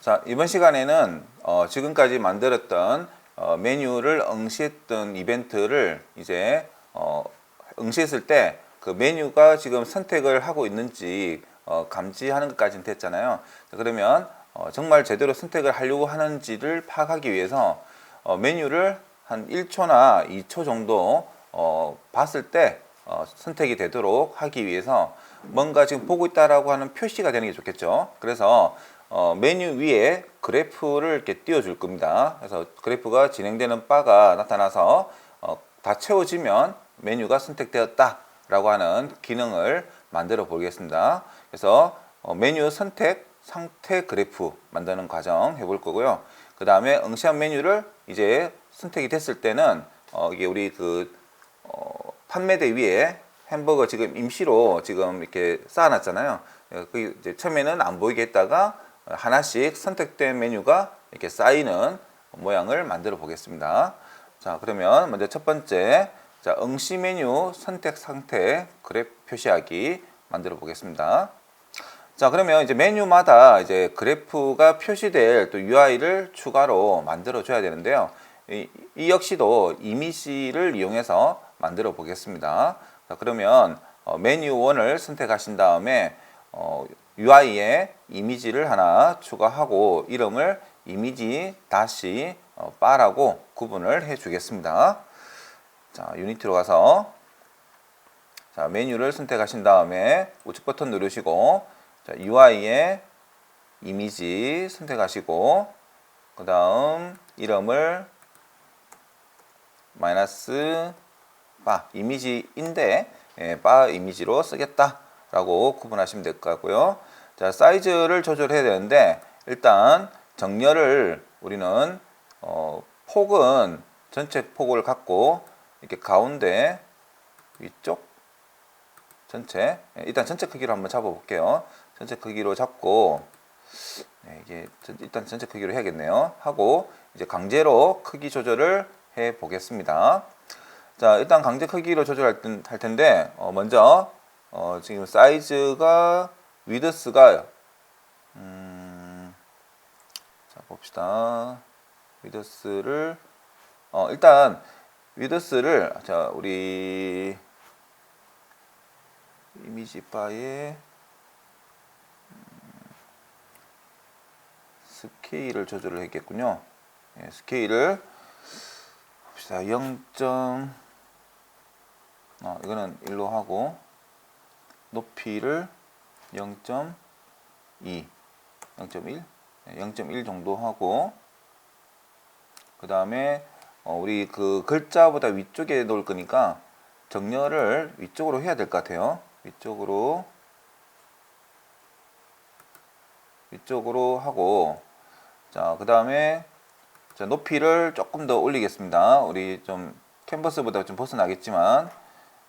자, 이번 시간에는 지금까지 만들었던 메뉴를 응시했던 이벤트를 이제 응시했을 때 그 메뉴가 지금 선택을 하고 있는지 감지하는 것까지는 됐잖아요. 자, 그러면 정말 제대로 선택을 하려고 하는지를 파악하기 위해서 메뉴를 한 1초나 2초 정도 봤을 때 선택이 되도록 하기 위해서 뭔가 지금 보고 있다라고 하는 표시가 되는 게 좋겠죠. 그래서 메뉴 위에 그래프를 이렇게 띄워줄 겁니다. 그래서 그래프가 진행되는 바가 나타나서 다 채워지면 메뉴가 선택되었다 라고 하는 기능을 만들어 보겠습니다. 그래서 메뉴 선택 상태 그래프 만드는 과정 해볼 거고요. 그 다음에 응시한 메뉴를 이제 선택이 됐을 때는 이게 우리 판매대 위에 햄버거 지금 임시로 지금 이렇게 쌓아놨잖아요. 그 이제 처음에는 안 보이게 했다가 하나씩 선택된 메뉴가 이렇게 쌓이는 모양을 만들어 보겠습니다. 자, 그러면 먼저 첫 번째, 자, 응시 메뉴 선택 상태 그래프 표시하기 만들어 보겠습니다. 자, 그러면 이제 메뉴마다 이제 그래프가 표시될 또 UI를 추가로 만들어 줘야 되는데요. 이 역시도 이미지를 이용해서 만들어 보겠습니다. 자, 그러면 메뉴 1을 선택하신 다음에 UI에 이미지를 하나 추가하고 이름을 이미지 다시 바라고 구분을 해 주겠습니다. 자, 유니티로 가서 자, 메뉴를 선택하신 다음에 우측 버튼 누르시고 자, UI에 이미지 선택하시고 그 다음 이름을 마이너스 바 이미지인데 바 이미지로 쓰겠다 라고 구분하시면 될 것 같고요. 자, 사이즈를 조절해야 되는데 일단 정렬을 우리는 폭은 전체 폭을 갖고 이렇게 가운데 위쪽 전체 일단 전체 크기로 한번 잡아 볼게요. 전체 크기로 잡고 이게 일단 전체 크기로 해야겠네요. 하고 이제 강제로 크기 조절을 해 보겠습니다. 자, 일단 강제 크기로 조절할 텐데 먼저 지금 사이즈가 위드스가 자, 봅시다. 위드스를 일단 위드스를 자, 우리 이미지 바에 스케일을 조절을 했겠군요. 스케일을 봅시다. 0. 이거는 1로 하고 높이를 0.2, 0.1, 0.1 정도 하고 그 다음에 우리 그 글자보다 위쪽에 놓을 거니까 정렬을 위쪽으로 해야 될 것 같아요. 위쪽으로 하고 자, 그 다음에 높이를 조금 더 올리겠습니다. 우리 좀 캔버스보다 좀 벗어나겠지만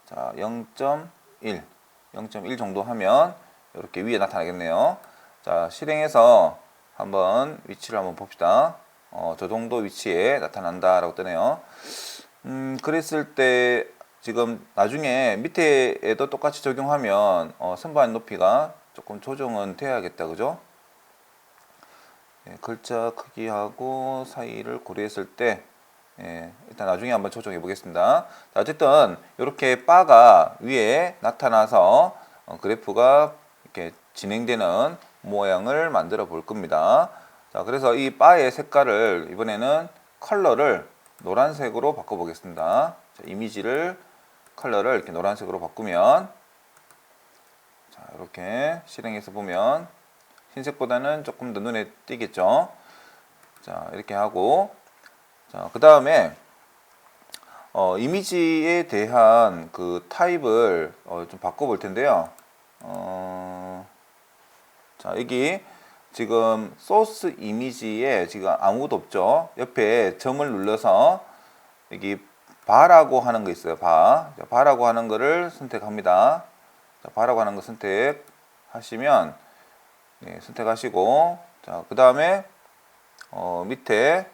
자, 0.1 정도 하면 이렇게 위에 나타나겠네요. 자, 실행해서 한번 위치를 한번 봅시다. 저 정도 위치에 나타난다라고 뜨네요. 그랬을 때 지금 나중에 밑에에도 똑같이 적용하면 선반 높이가 조금 조정은 돼야겠다, 그죠? 글자 크기하고 사이를 고려했을 때 일단 나중에 한번 조정해 보겠습니다. 자, 어쨌든 이렇게 바가 위에 나타나서 그래프가 이렇게 진행되는 모양을 만들어 볼 겁니다. 자, 그래서 이 바의 색깔을 이번에는 컬러를 노란색으로 바꿔 보겠습니다. 자, 이미지를 컬러를 이렇게 노란색으로 바꾸면 자, 이렇게 실행해서 보면 흰색보다는 조금 더 눈에 띄겠죠. 자, 이렇게 하고 자, 그 다음에 이미지에 대한 그 타입을 좀 바꿔볼 텐데요. 자, 여기 지금 소스 이미지에 지금 아무것도 없죠. 옆에 점을 눌러서 여기 바라고 하는 거 있어요. 바라고 하는 거를 선택합니다. 자, 바라고 하는 거 선택하시면 선택하시고 자, 그 다음에 밑에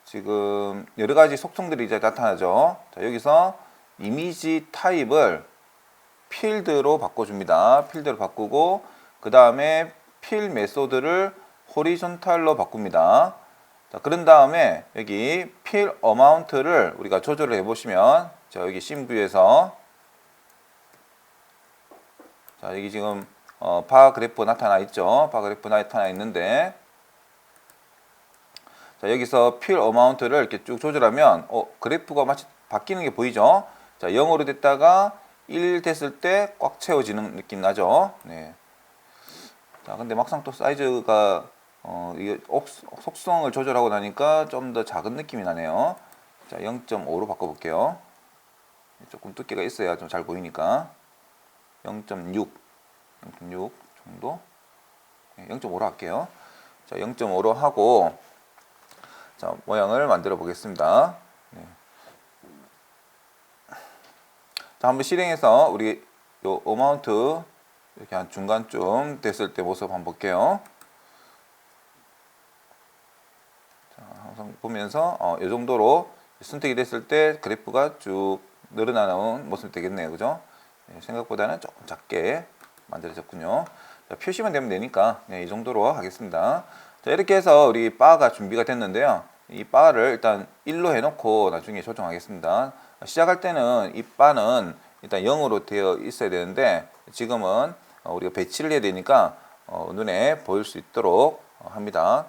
지금 여러 가지 속성들이 이제 나타나죠. 자, 여기서 이미지 타입을 필드로 바꿔줍니다. 필드로 바꾸고 그 다음에 필 메소드를 호리존탈로 바꿉니다. 자, 그런 다음에 여기 필 어마운트를 우리가 조절을 해보시면, 자, 여기 씬뷰에서 자, 여기 지금 바 그래프 나타나 있죠. 바 그래프 나타나 있는데, 자, 여기서 필 어마운트를 이렇게 쭉 조절하면 그래프가 마치 바뀌는 게 보이죠. 자, 0으로 됐다가 1 됐을 때 꽉 채워지는 느낌 나죠. 네. 자, 근데 막상 또 사이즈가 이게 속성을 조절하고 나니까 좀 더 작은 느낌이 나네요. 자, 0.5로 바꿔볼게요. 조금 두께가 있어야 좀 잘 보이니까 0.6 정도. 네, 0.5로 할게요. 자, 0.5로 하고, 자, 모양을 만들어 보겠습니다. 네. 자, 한번 실행해서 우리 요 어마운트 이렇게 한 중간쯤 됐을 때 모습 한번 볼게요. 자, 항상 보면서 이 정도로 선택이 됐을 때 그래프가 쭉 늘어나는 모습이 되겠네요. 그죠? 네, 생각보다는 조금 작게 만들어졌군요. 자, 표시만 되면 되니까 네, 이 정도로 하겠습니다. 자, 이렇게 해서 우리 바가 준비가 됐는데요. 이 바를 일단 1로 해놓고 나중에 조정하겠습니다. 시작할 때는 이 바는 일단 0으로 되어 있어야 되는데, 지금은 우리가 배치를 해야 되니까 눈에 보일 수 있도록 합니다.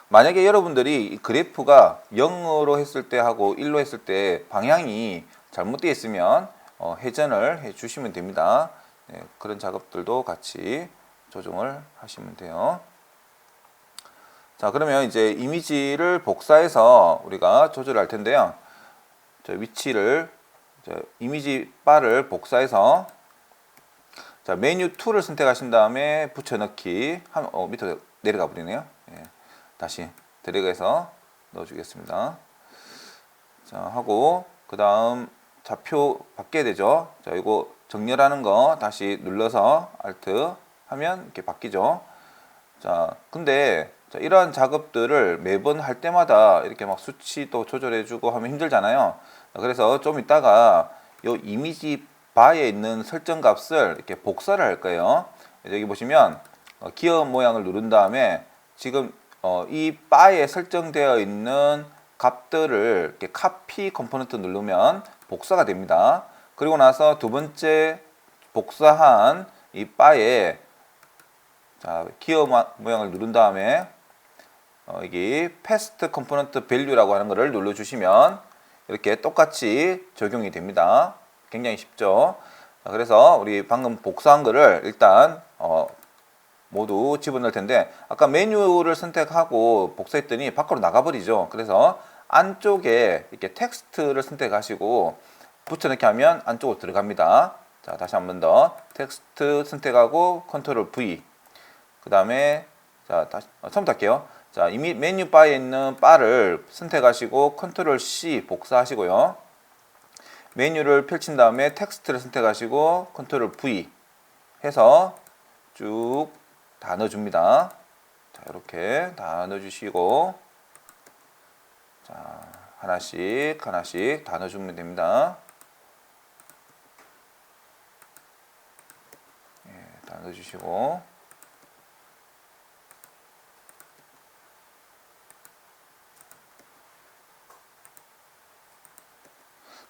만약에 여러분들이 이 그래프가 0으로 했을 때 하고 1로 했을 때 방향이 잘못되어 있으면 회전을 해 주시면 됩니다. 네, 그런 작업들도 같이 조정을 하시면 돼요. 자, 그러면 이제 이미지를 복사해서 우리가 조절할 텐데요. 저 위치를, 이미지 바를 복사해서, 자, 메뉴 툴을 선택하신 다음에 붙여넣기 밑으로 내려가 버리네요. 예, 다시 드래그해서 넣어주겠습니다. 자, 하고 그 다음 좌표 바뀌어야 되죠. 자, 이거 정렬하는 거 다시 눌러서 Alt 하면 이렇게 바뀌죠. 자, 근데 자, 이러한 작업들을 매번 할 때마다 이렇게 막 수치도 조절해주고 하면 힘들잖아요. 그래서 좀 이따가 이 이미지 바에 있는 설정 값을 이렇게 복사를 할 거예요. 여기 보시면 기어 모양을 누른 다음에 지금 이 바에 설정되어 있는 값들을 이렇게 카피 컴포넌트 누르면 복사가 됩니다. 그리고 나서 두 번째 복사한 이 바에, 자, 기어 모양을 누른 다음에 여기 패스트 컴포넌트 밸류라고 하는 것을 눌러주시면 이렇게 똑같이 적용이 됩니다. 굉장히 쉽죠. 그래서 우리 방금 복사한 거를 일단 모두 집어넣을 텐데, 아까 메뉴를 선택하고 복사했더니 밖으로 나가버리죠. 그래서 안쪽에 이렇게 텍스트를 선택하시고 붙여넣기 하면 안쪽으로 들어갑니다. 자, 다시 한 번 더 텍스트 선택하고 컨트롤 V, 그 다음에 자, 다시 처음부터 할게요. 자, 이미 메뉴 바에 있는 바를 선택하시고 컨트롤 C 복사하시고요. 메뉴를 펼친 다음에 텍스트를 선택하시고 컨트롤 V 해서 쭉 다 넣어줍니다. 자, 이렇게 다 넣어주시고, 자, 하나씩 다 넣어주면 됩니다. 예, 다 넣어주시고,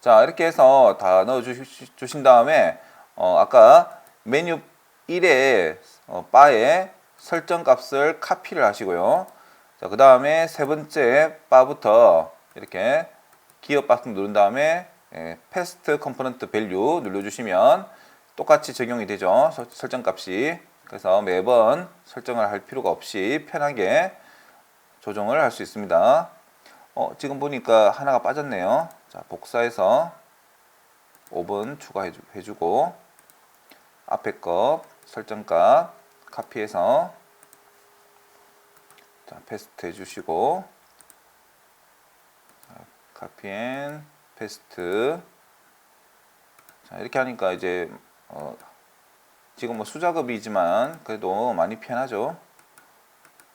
자, 이렇게 해서 다 넣어주신 다음에 아까 메뉴 1의 바에 설정 값을 카피를 하시고요. 자, 그 다음에 세 번째 바부터 이렇게 기어 버튼 누른 다음에 패스트 컴포넌트 밸류 눌러주시면 똑같이 적용이 되죠. 설정 값이. 그래서 매번 설정을 할 필요가 없이 편하게 조정을 할 수 있습니다. 지금 보니까 하나가 빠졌네요. 자, 복사해서 5번 추가해주고 앞에 거 설정값 카피해서, 자, 페스트 해주시고, 카피 앤 페스트. 자, 이렇게 하니까 이제 지금 뭐 수작업이지만 그래도 많이 편하죠.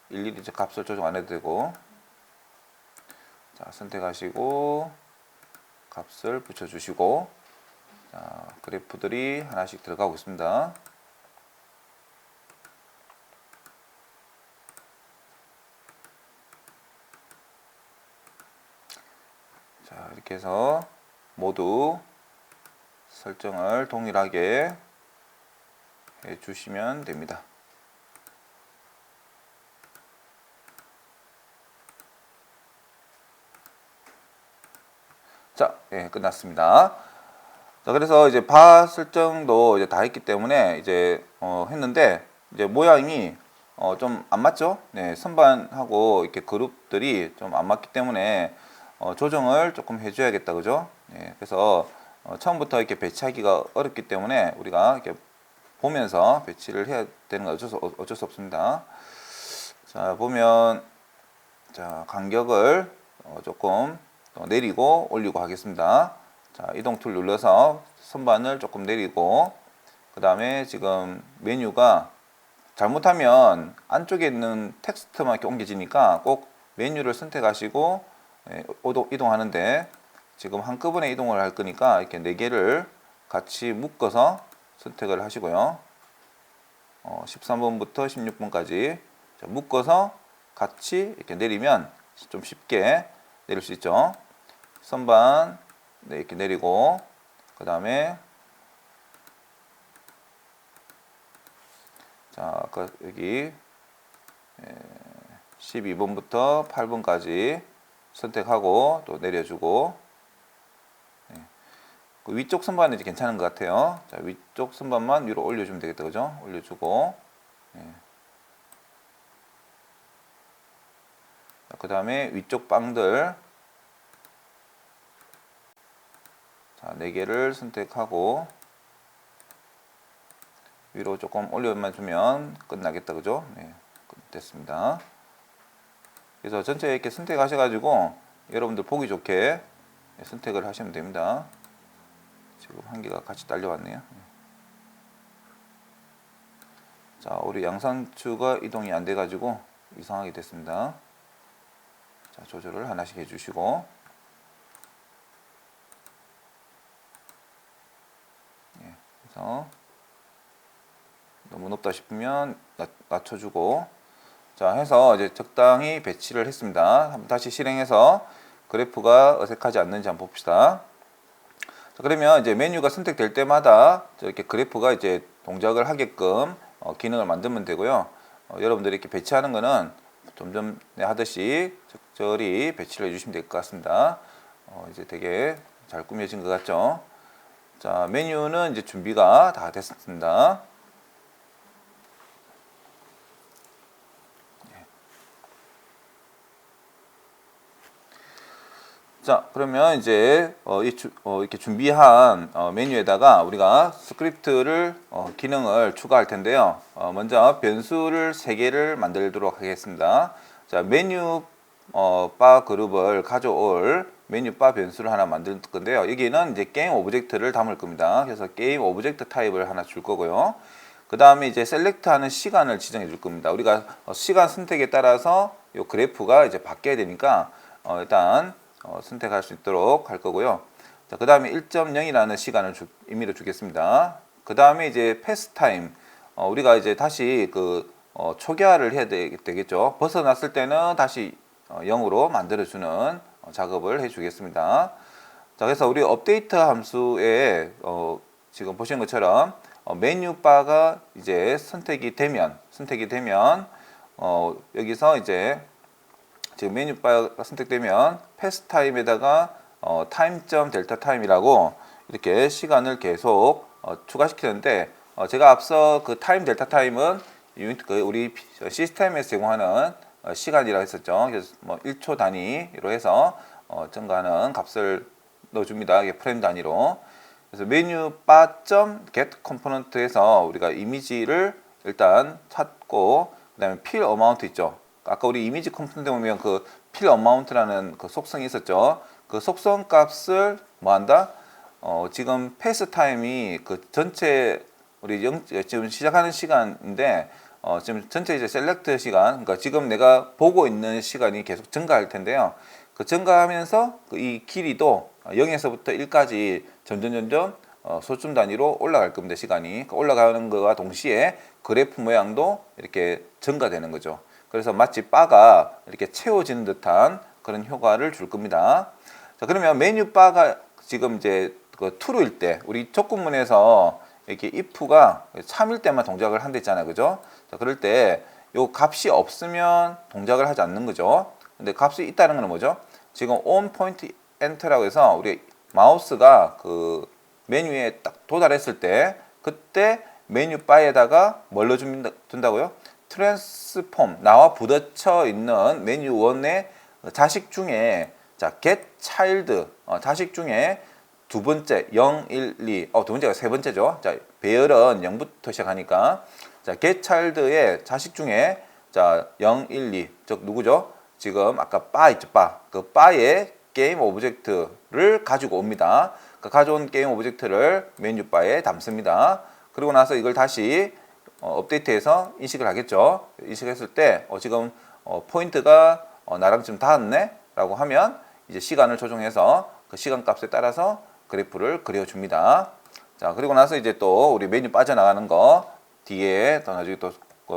일일이 이제 값을 조정 안 해도 되고. 자, 선택하시고 값을 붙여주시고, 자, 그래프들이 하나씩 들어가고 있습니다. 자, 이렇게 해서 모두 설정을 동일하게 해 주시면 됩니다. 자, 예, 끝났습니다. 자, 그래서 이제 바 설정도 이제 다 했기 때문에 이제 했는데 이제 모양이 좀 안 맞죠? 네, 선반하고 이렇게 그룹들이 좀 안 맞기 때문에 조정을 조금 해줘야겠다, 그죠? 네, 그래서 처음부터 이렇게 배치하기가 어렵기 때문에 우리가 이렇게 보면서 배치를 해야 되는 건 어쩔 수 없습니다. 자, 보면 자, 간격을 조금 내리고 올리고 하겠습니다. 자, 이동 툴 눌러서 선반을 조금 내리고 그 다음에 지금 메뉴가 잘못하면 안쪽에 있는 텍스트만 이렇게 옮겨지니까 꼭 메뉴를 선택하시고 이동하는데 지금 한꺼번에 이동을 할 거니까 이렇게 4개를 같이 묶어서 선택을 하시고요. 13번부터 16번까지 묶어서 같이 이렇게 내리면 좀 쉽게 내릴 수 있죠. 선반 네, 이렇게 내리고 그 다음에 자, 여기 12번부터 8번까지 선택하고 또 내려주고 네. 그 위쪽 선반은 이제 괜찮은 것 같아요. 자, 위쪽 선반만 위로 올려주면 되겠다, 그죠? 올려주고 네. 그 다음에 위쪽 빵들 자, 4개를 선택하고 위로 조금 올려만 주면 끝나겠다, 그죠? 네, 됐습니다. 그래서 전체 이렇게 선택하셔가지고 여러분들 보기 좋게 선택을 하시면 됩니다. 지금 한 개가 같이 딸려왔네요. 자, 우리 양상추가 이동이 안 돼가지고 이상하게 됐습니다. 자, 조절을 하나씩 해주시고 예, 그래서 너무 높다 싶으면 낮춰주고 자 해서 이제 적당히 배치를 했습니다. 한번 다시 실행해서 그래프가 어색하지 않는지 한번 봅시다. 자, 그러면 이제 메뉴가 선택될 때마다 이렇게 그래프가 이제 동작을 하게끔 기능을 만들면 되고요. 여러분들이 이렇게 배치하는 거는 좀 전에 하듯이 적절히 배치를 해주시면 될 것 같습니다. 이제 되게 잘 꾸며진 것 같죠? 자, 메뉴는 이제 준비가 다 됐습니다. 자, 그러면 이제 이렇게 준비한 메뉴에다가 우리가 스크립트를 기능을 추가할 텐데요. 먼저 변수를 3개를 만들도록 하겠습니다. 자, 메뉴 바 그룹을 가져올 메뉴 바 변수를 하나 만들 건데요. 여기는 이제 게임 오브젝트를 담을 겁니다. 그래서 게임 오브젝트 타입을 하나 줄 거고요. 그 다음에 이제 셀렉트하는 시간을 지정해 줄 겁니다. 우리가 시간 선택에 따라서 이 그래프가 이제 바뀌어야 되니까 일단 선택할 수 있도록 할 거고요. 자, 그 다음에 1.0이라는 시간을 임의로 주겠습니다. 그 다음에 이제 패스 타임 우리가 이제 다시 초기화를 해야 되겠죠. 벗어났을 때는 다시 0으로 만들어주는 작업을 해주겠습니다. 자, 그래서 우리 업데이트 함수에 지금 보시는 것처럼 메뉴 바가 이제 선택이 되면 여기서 이제 지금 메뉴 바가 선택되면 패스 타임에다가 타임.델타 타임이라고 이렇게 시간을 계속 추가시키는데 제가 앞서 그 타임 델타 타임은 우리 시스템에서 제공하는 시간이라고 했었죠. 그래서 뭐 1초 단위로 해서 증가하는 값을 넣어줍니다. 이게 프레임 단위로. 그래서 메뉴 바.get 컴포넌트에서 우리가 이미지를 일단 찾고 그다음에 fill amount 있죠. 아까 우리 이미지 컴포넌트 보면 그 fill amount라는 그 속성이 있었죠. 그 속성 값을 뭐 한다? 지금 패스 타임이 그 전체 우리 지금 시작하는 시간인데 지금 전체 이제 셀렉트 시간, 그러니까 지금 내가 보고 있는 시간이 계속 증가할 텐데요. 그 증가하면서 이 길이도 0에서부터 1까지 점점 소점 단위로 올라갈 겁니다. 시간이 올라가는 것과 동시에 그래프 모양도 이렇게 증가되는 거죠. 그래서 마치 바가 이렇게 채워지는 듯한 그런 효과를 줄 겁니다. 자, 그러면 메뉴 바가 지금 이제 그 true일 때 우리 조건문에서 이렇게 if가 참일 때만 동작을 한다 했잖아요. 그죠? 자, 그럴 때 요 값이 없으면 동작을 하지 않는 거죠. 근데 값이 있다는 건 뭐죠? 지금 on point enter라고 해서 우리 마우스가 그 메뉴에 딱 도달했을 때 그때 메뉴 바에다가 뭘로 둔다고요? 트랜스폼 나와 부딪혀 있는 메뉴 1의 자식 중에 자 get child 자식 중에 두 번째 0, 1, 2 두 번째가 세 번째죠. 자 배열은 0부터 시작하니까 자 get child의 자식 중에 자 0, 1, 2 즉 누구죠? 지금 아까 바 있죠. 그 바의 게임 오브젝트를 가지고 옵니다. 그 가져온 게임 오브젝트를 메뉴 바에 담습니다. 그리고 나서 이걸 다시 업데이트해서 인식을 하겠죠. 인식했을 때 지금 포인트가 나랑 지금 닿았네 라고 하면 이제 시간을 조정해서 그 시간 값에 따라서 그래프를 그려줍니다. 자 그리고 나서 이제 또 우리 메뉴 빠져나가는 거 뒤에 또 나중에 또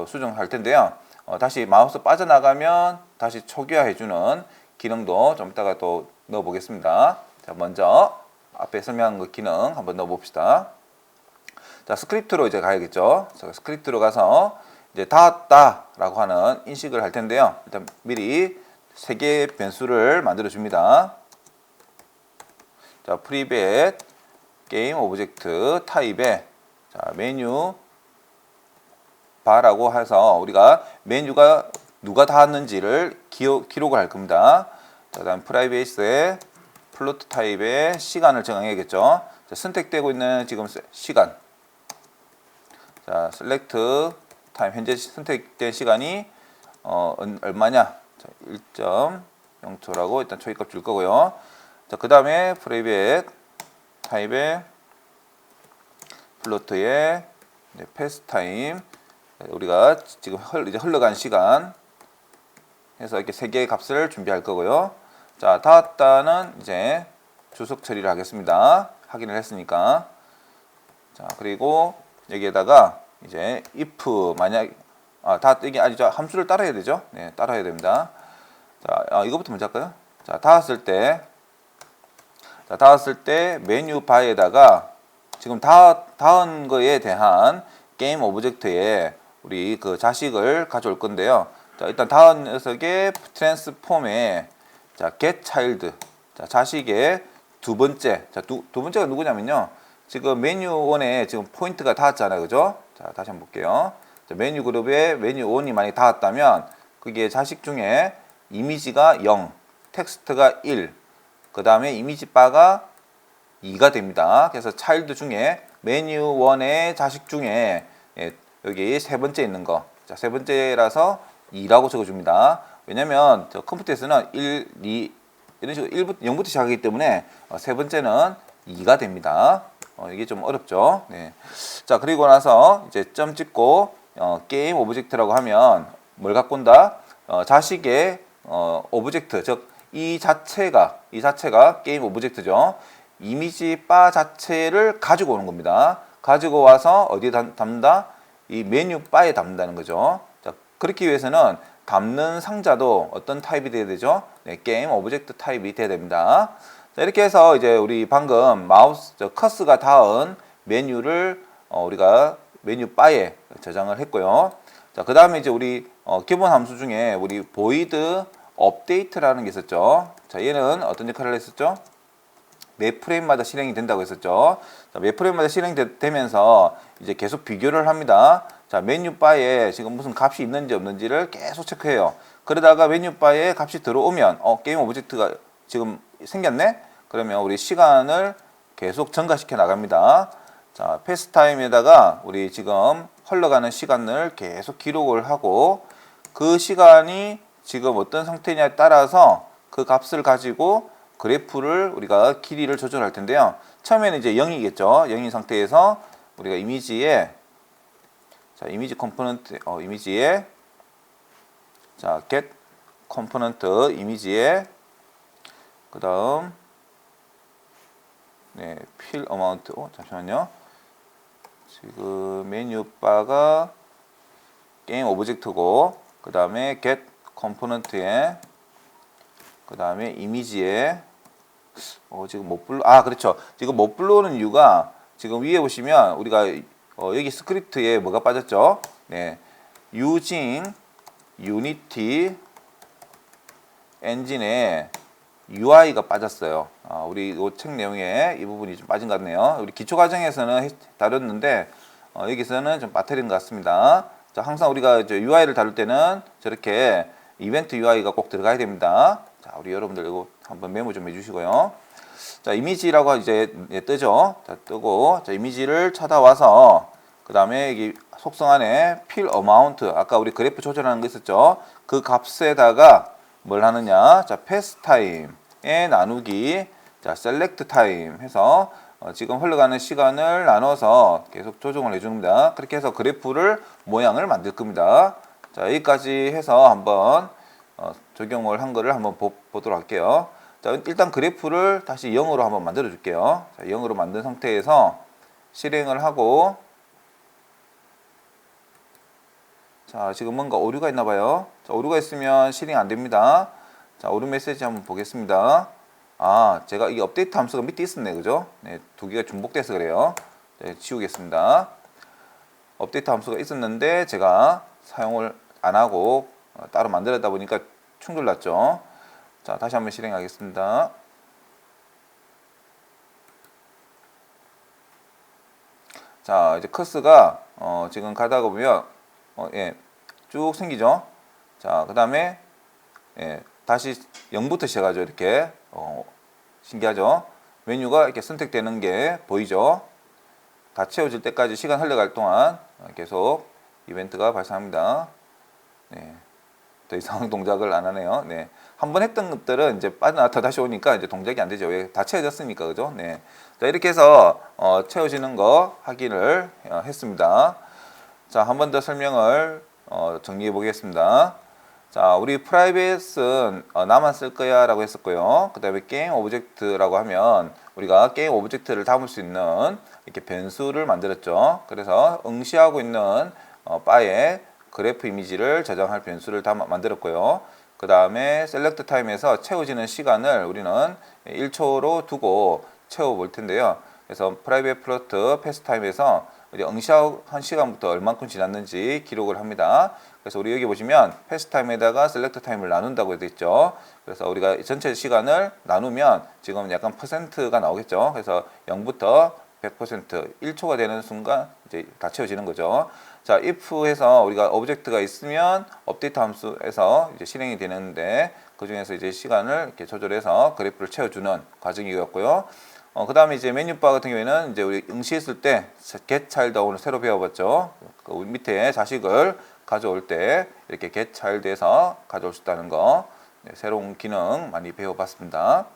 수정할 텐데요. 다시 마우스 빠져나가면 다시 초기화해주는 기능도 좀 이따가 또 넣어 보겠습니다. 자 먼저 앞에 설명한 그 기능 한번 넣어 봅시다. 자 스크립트로 이제 가야겠죠. 자, 스크립트로 가서 이제 닿았다라고 하는 인식을 할 텐데요. 일단 미리 3개의 변수를 만들어 줍니다. 자 프리벳 게임 오브젝트 타입에 자 메뉴 바라고 해서 우리가 메뉴가 누가 닿았는지를 기록을 할 겁니다. 자, 그다음 프라이빗에 플로트 타입의 시간을 정해야겠죠. 자, 선택되고 있는 지금 시간. 자, 셀렉트 타임 현재 선택된 시간이 얼마냐? 자, 1.0초라고 일단 초기값 줄 거고요. 자, 그다음에 프라이빗 타입의 플로트의 패스 타임 우리가 지금 이제 흘러간 시간 해서 이렇게 3개의 값을 준비할 거고요. 자, 닿았다는 이제 주석 처리를 하겠습니다. 확인을 했으니까. 자, 그리고 여기에다가 이제 if 만약 이게 아니죠. 함수를 따라야 되죠. 네, 따라야 됩니다. 자, 이거부터 먼저 할까요? 자, 닿았을 때 메뉴 바에다가 지금 닿은 거에 대한 게임 오브젝트에 우리 그 자식을 가져올 건데요. 자, 일단 다음 녀석의 트랜스폼에 자, get child. 자, 자식의 두 번째. 자, 두 번째가 누구냐면요. 지금 메뉴 1에 지금 포인트가 닿았잖아요. 그죠? 자, 다시 한번 볼게요. 자, 메뉴 그룹에 메뉴 1이 만약 닿았다면 그게 자식 중에 이미지가 0, 텍스트가 1, 그 다음에 이미지 바가 2가 됩니다. 그래서 차일드 중에 메뉴 1의 자식 중에 여기 세 번째 있는 거. 자, 세 번째라서 2라고 적어줍니다. 왜냐면 저 컴퓨터에서는 1, 2 이런 식으로 0부터 시작하기 때문에 세 번째는 2가 됩니다. 이게 좀 어렵죠. 네. 자, 그리고 나서 이제 점 찍고 게임 오브젝트라고 하면 뭘 갖고 온다? 자식의 오브젝트, 즉 이 자체가 게임 오브젝트죠. 이미지 바 자체를 가지고 오는 겁니다. 가지고 와서 어디에 담는다? 이 메뉴 바에 담는다는 거죠. 자, 그렇기 위해서는 담는 상자도 어떤 타입이 돼야 되죠? 네, 게임 오브젝트 타입이 돼야 됩니다. 자, 이렇게 해서 이제 우리 방금 마우스 커스가 닿은 메뉴를 우리가 메뉴 바에 저장을 했고요. 자, 그 다음에 이제 우리 기본 함수 중에 우리 void update라는 게 있었죠. 자, 얘는 어떤 역할을 했었죠? 매 프레임마다 실행이 된다고 했었죠. 자, 매 프레임마다 실행되면서 이제 계속 비교를 합니다. 자, 메뉴 바에 지금 무슨 값이 있는지 없는지를 계속 체크해요. 그러다가 메뉴 바에 값이 들어오면 게임 오브젝트가 지금 생겼네? 그러면 우리 시간을 계속 증가시켜 나갑니다. 자, 패스 타임에다가 우리 지금 흘러가는 시간을 계속 기록을 하고 그 시간이 지금 어떤 상태냐에 따라서 그 값을 가지고 그래프를 우리가 길이를 조절할 텐데요. 처음에는 이제 0이겠죠. 0인 상태에서 우리가 이미지에 자, 이미지 컴포넌트 이미지에 자, get 컴포넌트 이미지에 그다음 네, fill amount 잠시만요. 지금 메뉴 바가 게임 오브젝트고 그다음에 get 컴포넌트에 그다음에 이미지에 지금 못 불러. 아, 그렇죠. 지금 못 불러오는 이유가 지금 위에 보시면 우리가 여기 스크립트에 뭐가 빠졌죠? 네. using unity 엔진에 UI가 빠졌어요. 우리 이 책 내용에 이 부분이 좀 빠진 것 같네요. 우리 기초 과정에서는 다뤘는데 여기서는 좀 빠뜨린 것 같습니다. 자, 항상 우리가 UI를 다룰 때는 저렇게 이벤트 UI가 꼭 들어가야 됩니다. 자, 우리 여러분들 이거 한번 메모 좀 해주시고요. 자, 이미지라고 이제 뜨죠. 자, 뜨고, 자, 이미지를 찾아와서, 그 다음에 여기 속성 안에 fill amount, 아까 우리 그래프 조절하는 거 있었죠. 그 값에다가 뭘 하느냐. 자, pass time에 나누기, 자, select time 해서, 지금 흘러가는 시간을 나눠서 계속 조정을 해줍니다. 그렇게 해서 그래프를 모양을 만들 겁니다. 자, 여기까지 해서 한번 적용을 한 거를 한번 보도록 할게요. 자, 일단 그래프를 다시 0으로 한번 만들어 줄게요. 자, 0으로 만든 상태에서 실행을 하고, 자, 지금 뭔가 오류가 있나 봐요. 자, 오류가 있으면 실행 안 됩니다. 자, 오류 메시지 한번 보겠습니다. 제가 이 업데이트 함수가 밑에 있었네, 그죠? 네, 두 개가 중복돼서 그래요. 네, 지우겠습니다. 업데이트 함수가 있었는데 제가 사용을 안 하고 따로 만들었다 보니까 충돌 났죠. 자, 다시 한번 실행하겠습니다. 자, 이제 커스가 지금 가다가 보면 예, 쭉 생기죠. 자, 그 다음에 다시 0부터 시작하죠. 이렇게 신기하죠. 메뉴가 이렇게 선택되는 게 보이죠. 다 채워질 때까지 시간 흘러갈 동안 계속 이벤트가 발생합니다. 네. 더 이상 동작을 안 하네요. 네. 한번 했던 것들은 이제 빠져나왔다 다시 오니까 이제 동작이 안 되죠. 왜? 다 채워졌으니까, 그죠? 네. 자, 이렇게 해서 채워지는 거 확인을 했습니다. 자, 한 번 더 설명을 정리해 보겠습니다. 자, 우리 프라이빗은 나만 쓸 거야 라고 했었고요. 그 다음에 게임 오브젝트라고 하면 우리가 게임 오브젝트를 담을 수 있는 이렇게 변수를 만들었죠. 그래서 응시하고 있는 바에 그래프 이미지를 저장할 변수를 만들었고요. 그 다음에 셀렉트 타임에서 채워지는 시간을 우리는 1초로 두고 채워 볼 텐데요. 그래서 프라이빗 플로트 패스 타임에서 응시한 시간부터 얼만큼 지났는지 기록을 합니다. 그래서 우리 여기 보시면 패스 타임에다가 셀렉트 타임을 나눈다고 되어 있죠. 그래서 우리가 전체 시간을 나누면 지금 약간 퍼센트가 나오겠죠. 그래서 0부터 100%, 1초가 되는 순간 이제 다 채워지는 거죠. 자, if 해서 우리가 오브젝트가 있으면 업데이트 함수에서 이제 실행이 되는데 그 중에서 이제 시간을 이렇게 조절해서 그래프를 채워주는 과정이었고요. 그 다음에 이제 메뉴바 같은 경우에는 이제 우리 응시했을 때 get child 오늘 새로 배워봤죠. 그 밑에 자식을 가져올 때 이렇게 get child에서 가져올 수 있다는 거, 새로운 기능 많이 배워봤습니다.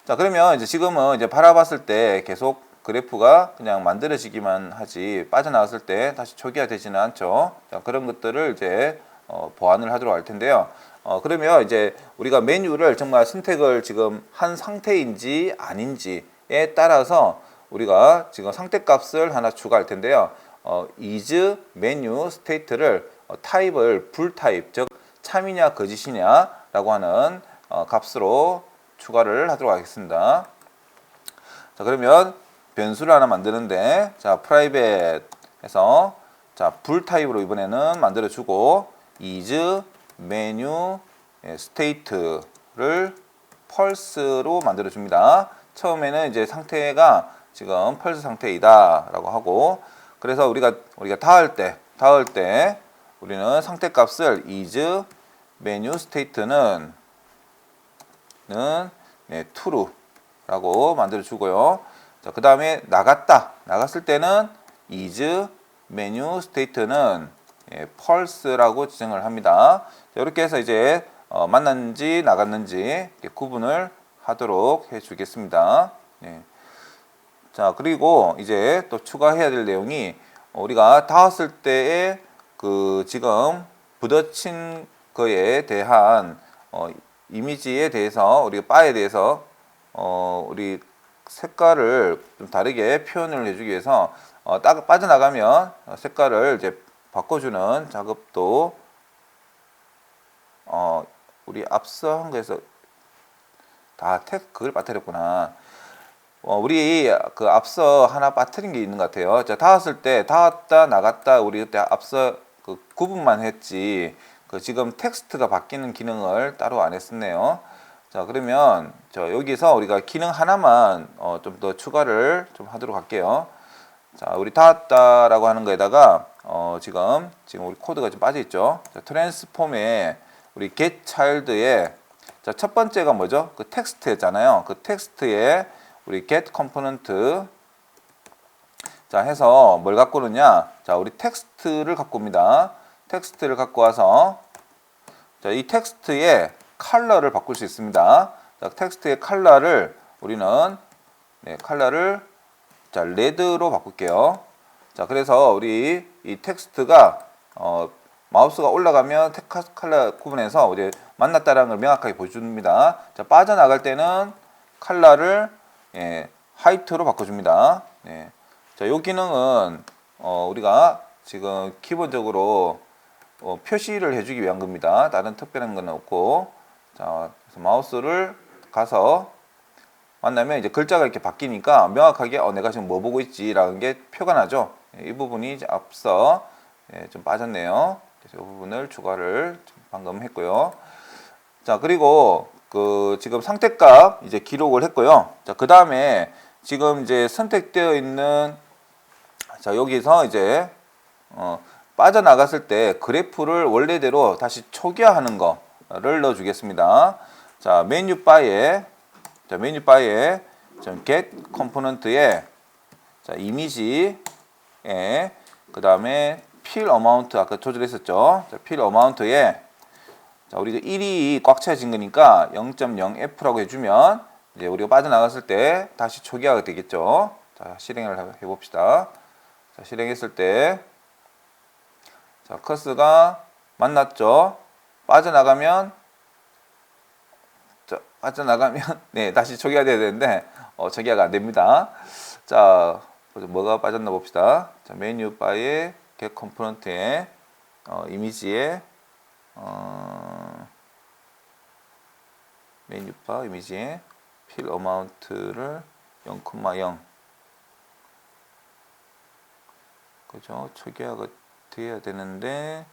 자, 그러면 이제 지금은 이제 바라봤을 때 계속 그래프가 그냥 만들어지기만 하지 빠져나왔을 때 다시 초기화되지는 않죠. 자, 그런 것들을 이제 보완을 하도록 할 텐데요. 그러면 이제 우리가 메뉴를 정말 선택을 지금 한 상태인지 아닌지에 따라서 우리가 지금 상태 값을 하나 추가할 텐데요. is menu state를 타입을 불 타입, 즉 참이냐 거짓이냐 라고 하는 값으로 추가를 하도록 하겠습니다. 자, 그러면 변수를 하나 만드는데, 자, private 해서, 자, 불 타입으로 이번에는 만들어주고, is menu state를 pulse로 만들어줍니다. 처음에는 이제 상태가 지금 펄스 상태이다 라고 하고, 그래서 우리가 닿을 때 우리는 상태 값을 is menu state는 true 라고 만들어 주고요. 자, 그 다음에 나갔을 때는 is menu state는 false라고 지정을 합니다. 자, 이렇게 해서 이제 만났는지 나갔는지 구분을 하도록 해 주겠습니다. 네. 자, 그리고 이제 또 추가해야 될 내용이 우리가 닿았을 때의 그 지금 부딪힌 거에 대한 이미지에 대해서 우리가 바에 대해서 우리 색깔을 좀 다르게 표현을 해주기 위해서 딱 빠져나가면 색깔을 이제 바꿔주는 작업도 우리 앞서 한 거에서 그걸 빠뜨렸구나. 우리 그 앞서 하나 빠뜨린 게 있는 것 같아요. 자, 닿았을 때 닿았다 나갔다 우리 그때 앞서 그 구분만 했지. 그 지금 텍스트가 바뀌는 기능을 따로 안 했었네요. 자, 그러면 여기서 우리가 기능 하나만 좀 더 추가를 좀 하도록 할게요. 자, 우리 닿았다라고 하는 거에다가 지금 우리 코드가 좀 빠져 있죠. 자, 트랜스폼에 우리 get child에 자, 첫 번째가 뭐죠? 그 텍스트였잖아요. 그 텍스트에 우리 get component 자 해서 뭘 갖고 오느냐? 자, 우리 텍스트를 갖고 옵니다. 텍스트를 갖고 와서 자, 이 텍스트의 컬러를 바꿀 수 있습니다. 자, 텍스트의 컬러를 우리는 컬러를 자, 레드로 바꿀게요. 자, 그래서 우리 이 텍스트가 마우스가 올라가면 텍스트 컬러 구분해서 이제 만났다라는 걸 명확하게 보여줍니다. 자, 빠져나갈 때는 컬러를 화이트로 바꿔줍니다. 자, 이 기능은 우리가 지금 기본적으로 표시를 해주기 위한 겁니다. 다른 특별한 건 없고, 자, 그래서 마우스를 가서 만나면 이제 글자가 이렇게 바뀌니까 명확하게 내가 지금 뭐 보고 있지라는 게 표가 나죠. 이 부분이 이제 앞서 좀 빠졌네요. 그래서 이 부분을 추가를 방금 했고요. 자, 그리고 그 지금 상태값 이제 기록을 했고요. 자, 그 다음에 지금 이제 선택되어 있는 자, 여기서 이제 빠져나갔을 때 그래프를 원래대로 다시 초기화하는 거를 넣어 주겠습니다. 자, 메뉴바에 get component에 자, 이미지에 그 다음에 fill amount 아까 조절했었죠. 자, fill amount에 자, 우리가 1이 꽉 차진 거니까 0.0F라고 해주면 이제 우리가 빠져나갔을 때 다시 초기화가 되겠죠. 자, 실행을 해봅시다. 자, 실행했을 때 자, 커스가 만났죠. 빠져나가면 네, 다시 초기화 돼야 되는데 초기화가 안 됩니다. 자, 뭐가 빠졌나 봅시다. 자, 메뉴 바에 get component에 이미지에 메뉴 바 이미지에 fill amount를 0,0 그죠? 초기화가 돼야 되는데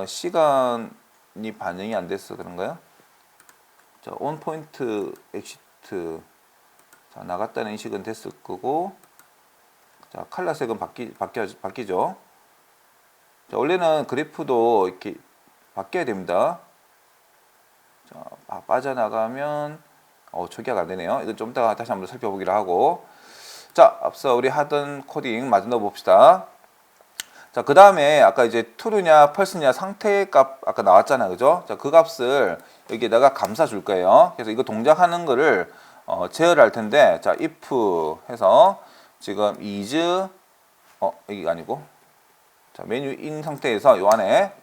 시간이 반영이 안 돼서 그런가요? 자, on point exit 자, 나갔다는 인식은 됐을 거고 자, 컬러색은 바뀌죠. 자, 원래는 그래프도 이렇게 바뀌어야 됩니다. 자, 빠져나가면 초기화가 안 되네요. 이건 좀 이따가 다시 한번 살펴보기로 하고 자, 앞서 우리 하던 코딩 마저 넣어봅시다. 자, 그 다음에 아까 이제 true냐 false냐 상태값 아까 나왔잖아요. 그죠? 자, 그 값을 여기에다가 감싸 줄 거예요. 그래서 이거 동작하는 거를 제어를 할 텐데 자, if 해서 지금 is 여기가 아니고 자, 메뉴 인 상태에서 요 안에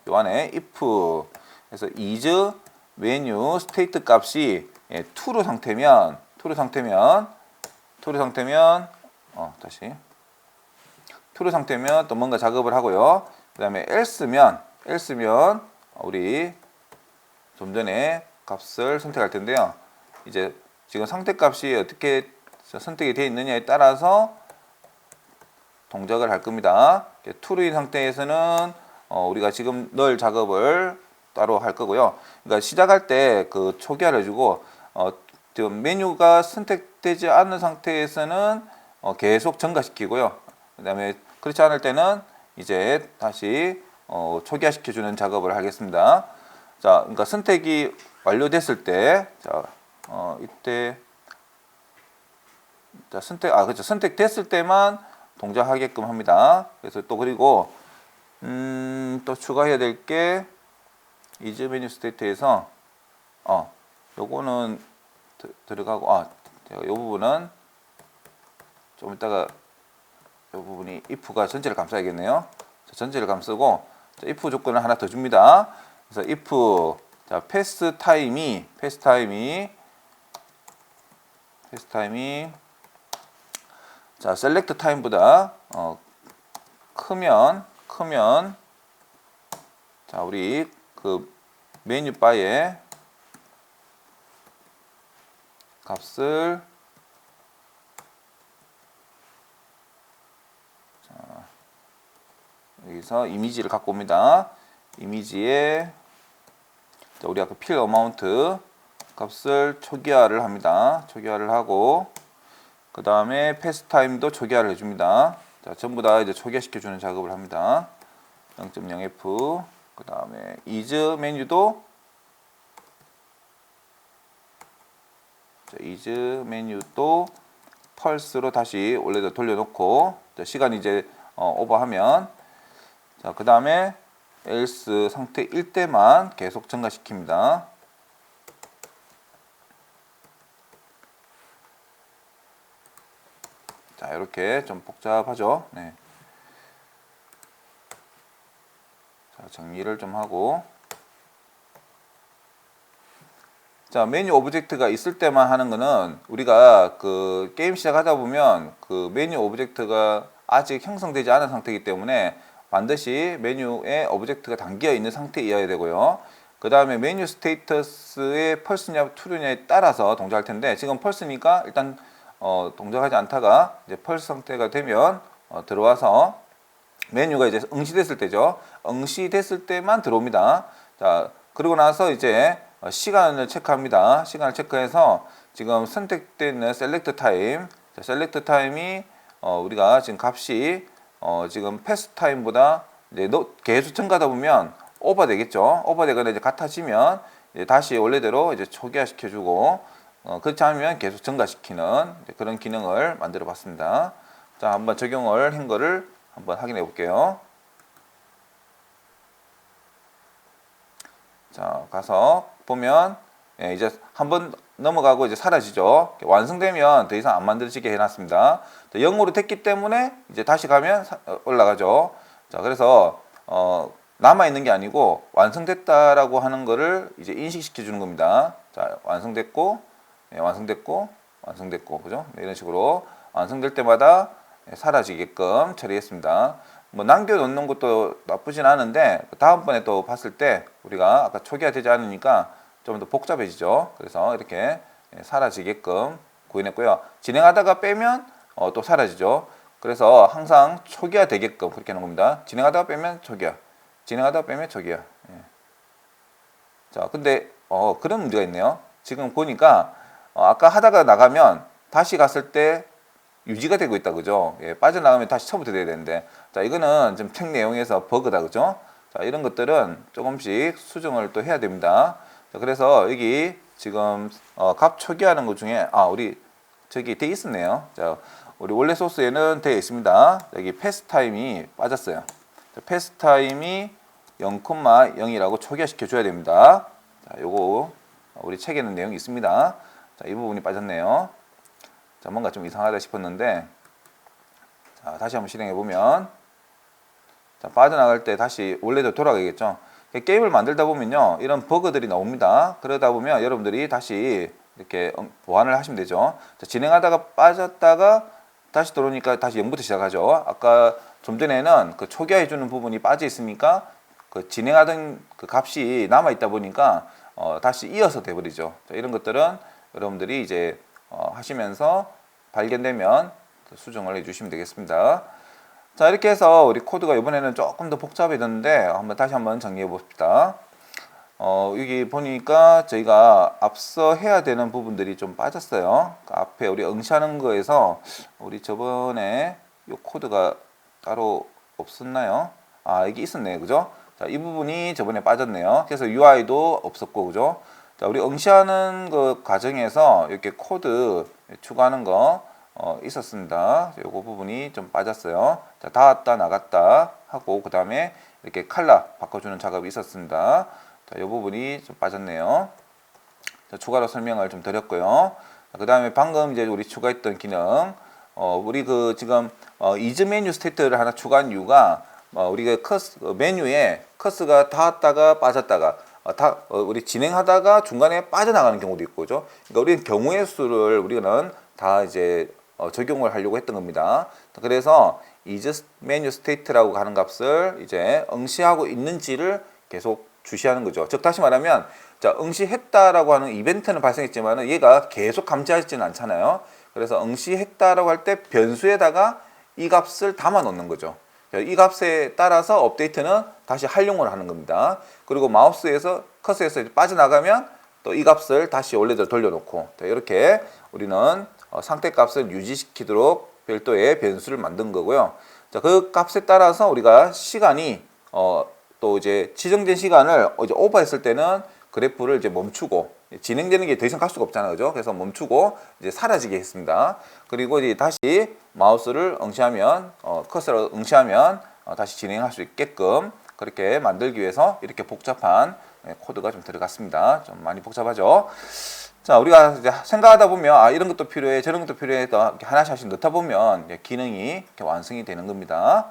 if 해서 is 메뉴 스테이트 값이 true 상태면 다시 true 상태면 또 뭔가 작업을 하고요. 그 다음에 else면 우리 좀 전에 값을 선택할 텐데요. 이제 지금 상태 값이 어떻게 선택이 되어 있느냐에 따라서 동작을 할 겁니다. true인 상태에서는 우리가 지금 넣을 작업을 따로 할 거고요. 그러니까 시작할 때 그 초기화를 해주고 지금 메뉴가 선택되지 않은 상태에서는 계속 증가시키고요. 그 다음에 그렇지 않을 때는 이제 다시 초기화시켜주는 작업을 하겠습니다. 자, 그러니까 선택이 완료됐을 때, 자, 이때, 자, 그렇죠. 선택됐을 때만 동작하게끔 합니다. 그래서 또 그리고, 또 추가해야 될 게, is 메뉴 스테이트에서, 요거는 들어가고, 제가 요 부분은 좀 이따가 이 부분이 if가 전체를 감싸야겠네요. 자, 전체를 감싸고 자, if 조건을 하나 더 줍니다. 그래서 if 자, 패스 타임이 자, select time보다 크면 자, 우리 그 메뉴 바에 값을 여기서 이미지를 갖고 옵니다. 이미지에 우리 아까 fill amount 값을 초기화를 합니다. 초기화를 하고 그 다음에 pass time도 초기화를 해줍니다. 자, 전부 다 이제 초기화시켜주는 작업을 합니다. 0.0f 그 다음에 is 메뉴도 is 메뉴도 펄스로 다시 원래대로 돌려놓고 자, 시간이 이제 오버하면 자, 그 다음에 else 상태일 때만 계속 증가시킵니다. 자, 이렇게 좀 복잡하죠. 네. 자, 정리를 좀 하고 자, 메뉴 오브젝트가 있을 때만 하는 거는 우리가 그 게임 시작하다 보면 그 메뉴 오브젝트가 아직 형성되지 않은 상태이기 때문에 반드시 메뉴에 오브젝트가 담겨 있는 상태이어야 되고요. 그 다음에 메뉴 스테이터스의 펄스냐 true냐에 따라서 동작할 텐데 지금 펄스니까 일단 동작하지 않다가 이제 펄스 상태가 되면 들어와서 메뉴가 이제 응시됐을 때죠. 응시됐을 때만 들어옵니다. 자, 그리고 나서 이제 시간을 체크합니다. 시간을 체크해서 지금 선택되는 select time, 자, select time이 우리가 지금 값이 지금 패스 타임보다 이제 계속 증가하다 보면 오버 되겠죠. 오버되거나 이제 같아지면 이제 다시 원래대로 이제 초기화 시켜주고 그렇지 않으면 계속 증가시키는 그런 기능을 만들어 봤습니다. 자, 한번 적용을 한 거를 한번 확인해 볼게요. 자, 가서 보면 이제 한번 넘어가고 이제 사라지죠. 완성되면 더 이상 안 만들어지게 해놨습니다. 0으로 됐기 때문에 이제 다시 가면 올라가죠. 자, 그래서 남아 있는 게 아니고 완성됐다라고 하는 거를 이제 인식시켜 주는 겁니다. 자, 완성됐고, 완성됐고, 완성됐고, 그죠? 이런 식으로 완성될 때마다 사라지게끔 처리했습니다. 뭐 남겨놓는 것도 나쁘진 않은데 다음번에 또 봤을 때 우리가 아까 초기화되지 않으니까 좀 더 복잡해지죠. 그래서 이렇게 사라지게끔 구현했고요. 진행하다가 빼면 또 사라지죠. 그래서 항상 초기화 되게끔 그렇게 하는 겁니다. 진행하다가 빼면 초기화, 진행하다가 빼면 초기화. 예. 자, 근데 그런 문제가 있네요. 지금 보니까 아까 하다가 나가면 다시 갔을 때 유지가 되고 있다, 그죠? 예, 빠져나가면 다시 처음부터 돼야 되는데, 자, 이거는 좀 책 내용에서 버그다, 그죠? 자, 이런 것들은 조금씩 수정을 또 해야 됩니다. 자, 그래서 여기 지금 값 초기화하는 것 중에 우리 저기 돼 있었네요. 자, 우리 원래 소스에는 되어 있습니다. 여기 패스 타임이 빠졌어요. 패스 타임이 0,0이라고 초기화시켜 줘야 됩니다. 자, 요거 우리 책에는 내용이 있습니다. 자, 이 부분이 빠졌네요. 자, 뭔가 좀 이상하다 싶었는데, 자, 다시 한번 실행해 보면, 자, 빠져나갈 때 다시 원래대로 돌아가겠죠. 게임을 만들다 보면요, 이런 버그들이 나옵니다. 그러다 보면 여러분들이 다시 이렇게 보완을 하시면 되죠. 자, 진행하다가 빠졌다가 다시 들어오니까 다시 0부터 시작하죠. 아까 좀 전에는 그 초기화해 주는 부분이 빠져 있으니까 그 진행하던 그 값이 남아 있다 보니까 다시 이어서 돼버리죠. 자, 이런 것들은 여러분들이 이제 하시면서 발견되면 수정을 해주시면 되겠습니다. 자, 이렇게 해서 우리 코드가 이번에는 조금 더 복잡해졌는데 다시 한번 정리해 봅시다. 여기 보니까 저희가 앞서 해야 되는 부분들이 좀 빠졌어요. 그 앞에 우리 응시하는 거에서 우리 저번에 이 코드가 따로 없었나요? 여기 있었네요, 그죠? 자, 이 부분이 저번에 빠졌네요. 그래서 UI도 없었고, 그죠? 자, 우리 응시하는 그 과정에서 이렇게 코드 추가하는 거 있었습니다. 요거 부분이 좀 빠졌어요. 자, 닿았다 나갔다 하고 그 다음에 이렇게 컬러 바꿔주는 작업이 있었습니다. 자, 요 부분이 좀 빠졌네요. 자, 추가로 설명을 좀 드렸고요. 그 다음에 방금 이제 우리 추가했던 기능, 우리 그 지금 is 메뉴 스테이트를 하나 추가한 이유가 우리가 메뉴에 커스가 닿았다가 빠졌다가 우리 진행하다가 중간에 빠져나가는 경우도 있고, 그죠? 그러니까 우리는 경우의 수를 우리는 다 이제 적용을 하려고 했던 겁니다. 그래서 is 메뉴 스테이트라고 하는 값을 이제 응시하고 있는지를 계속 주시하는 거죠. 즉 다시 말하면 자, 응시했다라고 하는 이벤트는 발생했지만 얘가 계속 감지하지는 않잖아요. 그래서 응시했다라고 할 때 변수에다가 이 값을 담아 놓는 거죠. 이 값에 따라서 업데이트는 다시 활용을 하는 겁니다. 그리고 마우스에서 커서에서 빠져나가면 또 이 값을 다시 원래대로 돌려놓고, 이렇게 우리는 상태 값을 유지시키도록 별도의 변수를 만든 거고요. 자, 그 값에 따라서 우리가 시간이 또 이제 지정된 시간을 이제 오버했을 때는 그래프를 이제 멈추고, 진행되는 게 더 이상 갈 수가 없잖아요, 그죠? 그래서 멈추고 이제 사라지게 했습니다. 그리고 이제 다시 마우스를 응시하면 커서를 응시하면 다시 진행할 수 있게끔 그렇게 만들기 위해서 이렇게 복잡한 코드가 좀 들어갔습니다. 좀 많이 복잡하죠. 자, 우리가 이제 생각하다 보면 이런 것도 필요해, 저런 것도 필요해, 이렇게 하나씩 넣다 보면 이제 기능이 이렇게 완성이 되는 겁니다.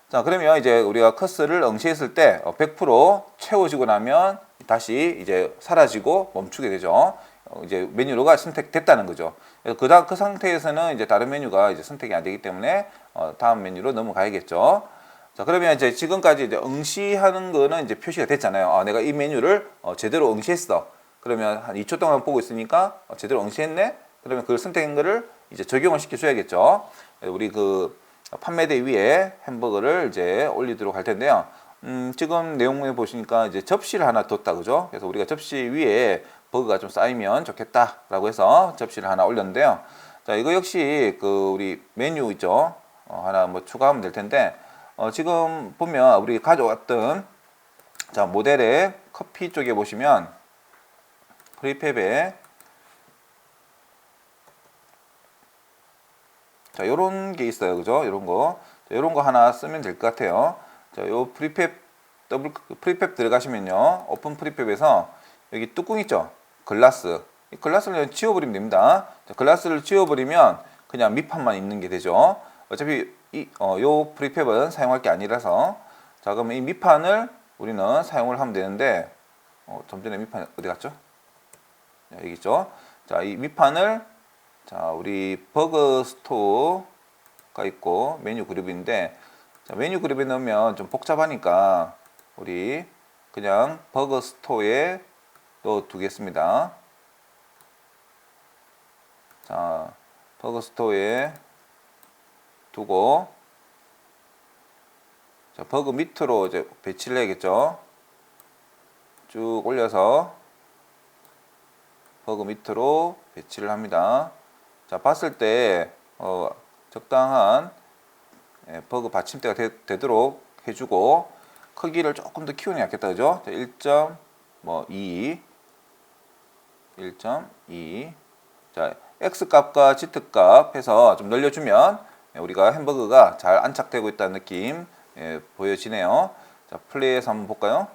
자, 그러면 이제 우리가 커서를 응시했을 때 100% 채워지고 나면 다시 이제 사라지고 멈추게 되죠. 이제 메뉴가 선택됐다는 거죠. 그 상태에서는 이제 다른 메뉴가 이제 선택이 안 되기 때문에 다음 메뉴로 넘어가야겠죠. 자, 그러면 이제 지금까지 이제 응시하는 거는 이제 표시가 됐잖아요. 내가 이 메뉴를 제대로 응시했어. 그러면 한 2초 동안 보고 있으니까 제대로 응시했네. 그러면 그걸 선택한 거를 이제 적용을 시켜줘야겠죠. 우리 그 판매대 위에 햄버거를 이제 올리도록 할 텐데요. 지금 내용에 보시니까 이제 접시를 하나 뒀다, 그죠? 그래서 우리가 접시 위에 버거가 좀 쌓이면 좋겠다라고 해서 접시를 하나 올렸는데요. 자, 이거 역시 그 우리 메뉴 있죠? 하나 뭐 추가하면 될 텐데, 지금 보면 우리 가져왔던 자, 모델의 커피 쪽에 보시면 프리팹에 자, 요런 게 있어요, 그죠? 요런 거 하나 쓰면 될 것 같아요. 자, 요 프리팹 들어가시면요, 오픈 프리팹에서 여기 뚜껑 있죠? 글라스. 이 글라스를 지워버리면 됩니다. 자, 글라스를 지워버리면 그냥 밑판만 있는 게 되죠. 어차피 요 프리팹은 사용할 게 아니라서, 자, 그러면 이 밑판을 우리는 사용을 하면 되는데, 좀 전에 밑판 어디 갔죠? 자, 여기 있죠? 자, 이 밑판을 자, 우리 버거 스토어가 있고 메뉴 그룹인데, 자, 메뉴 그룹에 넣으면 좀 복잡하니까 우리 그냥 버거 스토어에 넣어 두겠습니다. 자, 버거 스토어에 두고, 자, 버거 밑으로 이제 배치를 해야겠죠. 쭉 올려서 버거 밑으로 배치를 합니다. 자, 봤을 때 적당한 버그 받침대가 되도록 해주고, 크기를 조금 더 키우는 게 낫겠다, 그죠? 1.2 1.2 자, X 값과 Z 값 해서 좀 늘려주면 우리가 햄버거가 잘 안착되고 있다는 느낌 보여지네요. 자, 플레이해서 한번 볼까요?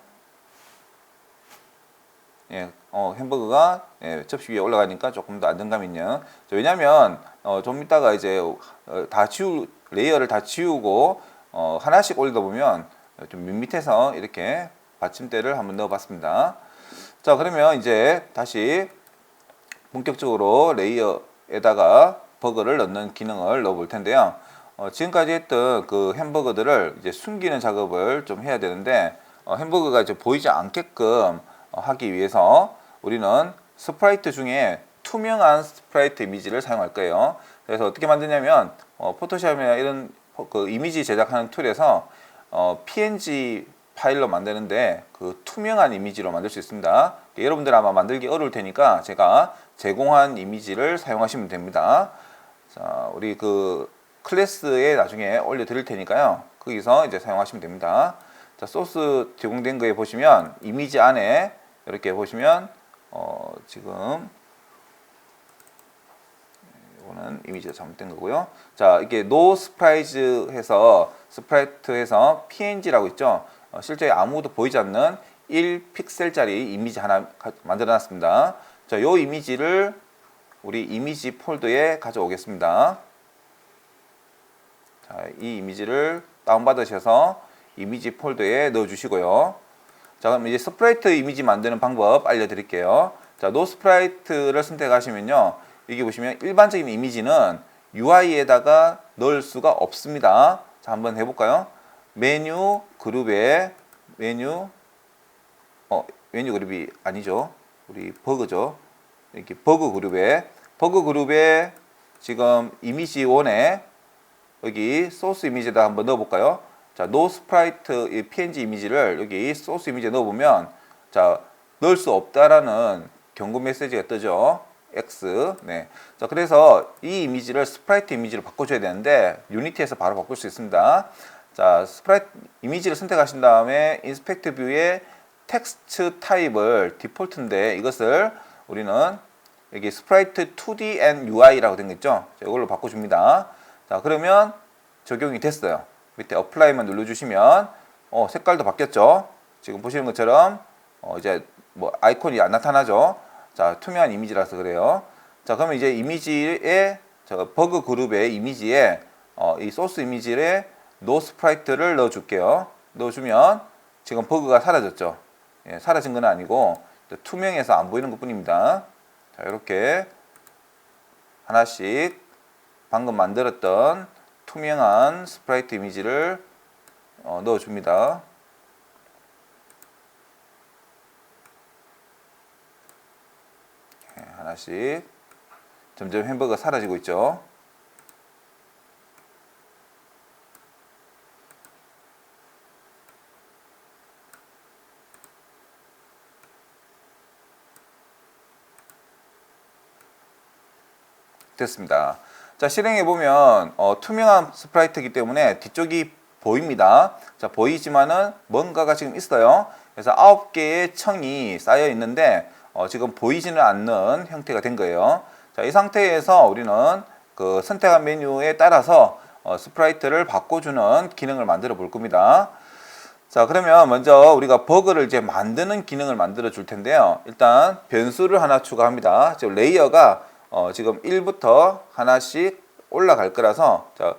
햄버거가 접시 위에 올라가니까 조금 더 안정감 있는. 왜냐면 좀 이따가 이제 레이어를 다 지우고 하나씩 올리다 보면 좀 밋밋해서 이렇게 받침대를 한번 넣어봤습니다. 자, 그러면 이제 다시 본격적으로 레이어에다가 버거를 넣는 기능을 넣어 볼 텐데요. 지금까지 했던 그 햄버거들을 이제 숨기는 작업을 좀 해야 되는데, 햄버거가 이제 보이지 않게끔 하기 위해서 우리는 스프라이트 중에 투명한 스프라이트 이미지를 사용할 거예요. 그래서 어떻게 만드냐면 포토샵이나 이런 그 이미지 제작하는 툴에서 PNG 파일로 만드는데 그 투명한 이미지로 만들 수 있습니다. 여러분들 아마 만들기 어려울 테니까 제가 제공한 이미지를 사용하시면 됩니다. 자, 우리 그 클래스에 나중에 올려 드릴 테니까요, 거기서 이제 사용하시면 됩니다. 자, 소스 제공된 거에 보시면 이미지 안에 이렇게 보시면 지금 이거는 이미지가 잘못된 거고요. 자, 이게 no surprise 해서 스프라이트 해서 PNG라고 있죠. 실제 아무것도 보이지 않는 1픽셀짜리 이미지 하나 만들어 놨습니다. 자, 요 이미지를 우리 이미지 폴더에 가져오겠습니다. 자, 이 이미지를 다운받으셔서 이미지 폴더에 넣어 주시고요. 자, 그럼 이제 스프라이트 이미지 만드는 방법 알려드릴게요. 자, 노 스프라이트를 선택하시면요, 여기 보시면 일반적인 이미지는 UI에다가 넣을 수가 없습니다. 자, 한번 해볼까요? 메뉴 그룹에 메뉴 메뉴 그룹이 아니죠. 우리 버그죠. 이렇게 버그 그룹에 지금 이미지 1에 여기 소스 이미지를 한번 넣어볼까요? 자, no sprite 이 png 이미지를 여기 소스 이미지에 넣어보면 자, 넣을 수 없다라는 경고 메시지가 뜨죠. X. 네. 자, 그래서 이 이미지를 스프라이트 이미지로 바꿔줘야 되는데 유니티에서 바로 바꿀 수 있습니다. 자, 스프라이트 이미지를 선택하신 다음에 인스펙트 뷰에 텍스트 타입을 디폴트인데 이것을 우리는 여기 스프라이트 2D and UI라고 된 거 있죠? 자, 이걸로 바꿔줍니다. 자, 그러면 적용이 됐어요. 밑에 어플라이만 눌러주시면 색깔도 바뀌었죠? 지금 보시는 것처럼 이제 뭐 아이콘이 안 나타나죠? 자, 투명한 이미지라서 그래요. 자, 그러면 이제 이미지에 버그 그룹의 이미지에 이 소스 이미지에 노 스프라이트를 넣어줄게요. 넣어주면 지금 버그가 사라졌죠. 예, 사라진 건 아니고 투명해서 안 보이는 것뿐입니다. 자, 이렇게 하나씩 방금 만들었던 투명한 스프라이트 이미지를 넣어줍니다. 하나씩 점점 햄버거가 사라지고 있죠. 됐습니다. 자, 실행해 보면 투명한 스프라이트이기 때문에 뒤쪽이 보입니다. 자, 보이지만은 뭔가가 지금 있어요. 그래서 9개의 청이 쌓여 있는데 지금 보이지는 않는 형태가 된 거예요. 자, 이 상태에서 우리는 그 선택한 메뉴에 따라서 스프라이트를 바꿔주는 기능을 만들어 볼 겁니다. 자, 그러면 먼저 우리가 버그를 이제 만드는 기능을 만들어 줄 텐데요. 일단 변수를 하나 추가합니다. 지금 레이어가 지금 1부터 하나씩 올라갈 거라서 자,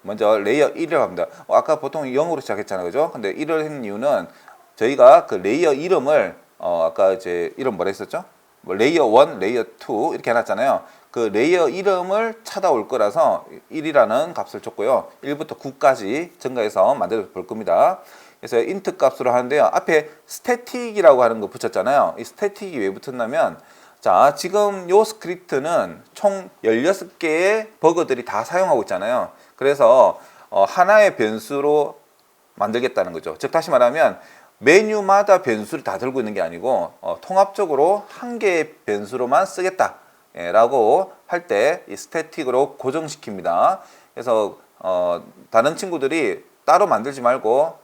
먼저 레이어 1을 합니다. 아까 보통 0으로 시작했잖아요. 그죠? 근데 1을 한 이유는 저희가 그 레이어 이름을 아까 이제 이름 뭐라 했었죠? 뭐 레이어 1, 레이어 2 이렇게 해놨잖아요. 그 레이어 이름을 찾아올 거라서 1이라는 값을 줬고요. 1부터 9까지 증가해서 만들어 볼 겁니다. 그래서 인트 값으로 하는데요. 앞에 스태틱이라고 하는 거 붙였잖아요. 이 스태틱이 왜 붙었냐면 자, 지금 요 스크립트는 총 16개의 버그들이 다 사용하고 있잖아요. 그래서 하나의 변수로 만들겠다는 거죠. 즉 다시 말하면 메뉴마다 변수를 다 들고 있는 게 아니고 통합적으로 한 개의 변수로만 쓰겠다 라고 할 때 이 스태틱으로 고정시킵니다. 그래서 다른 친구들이 따로 만들지 말고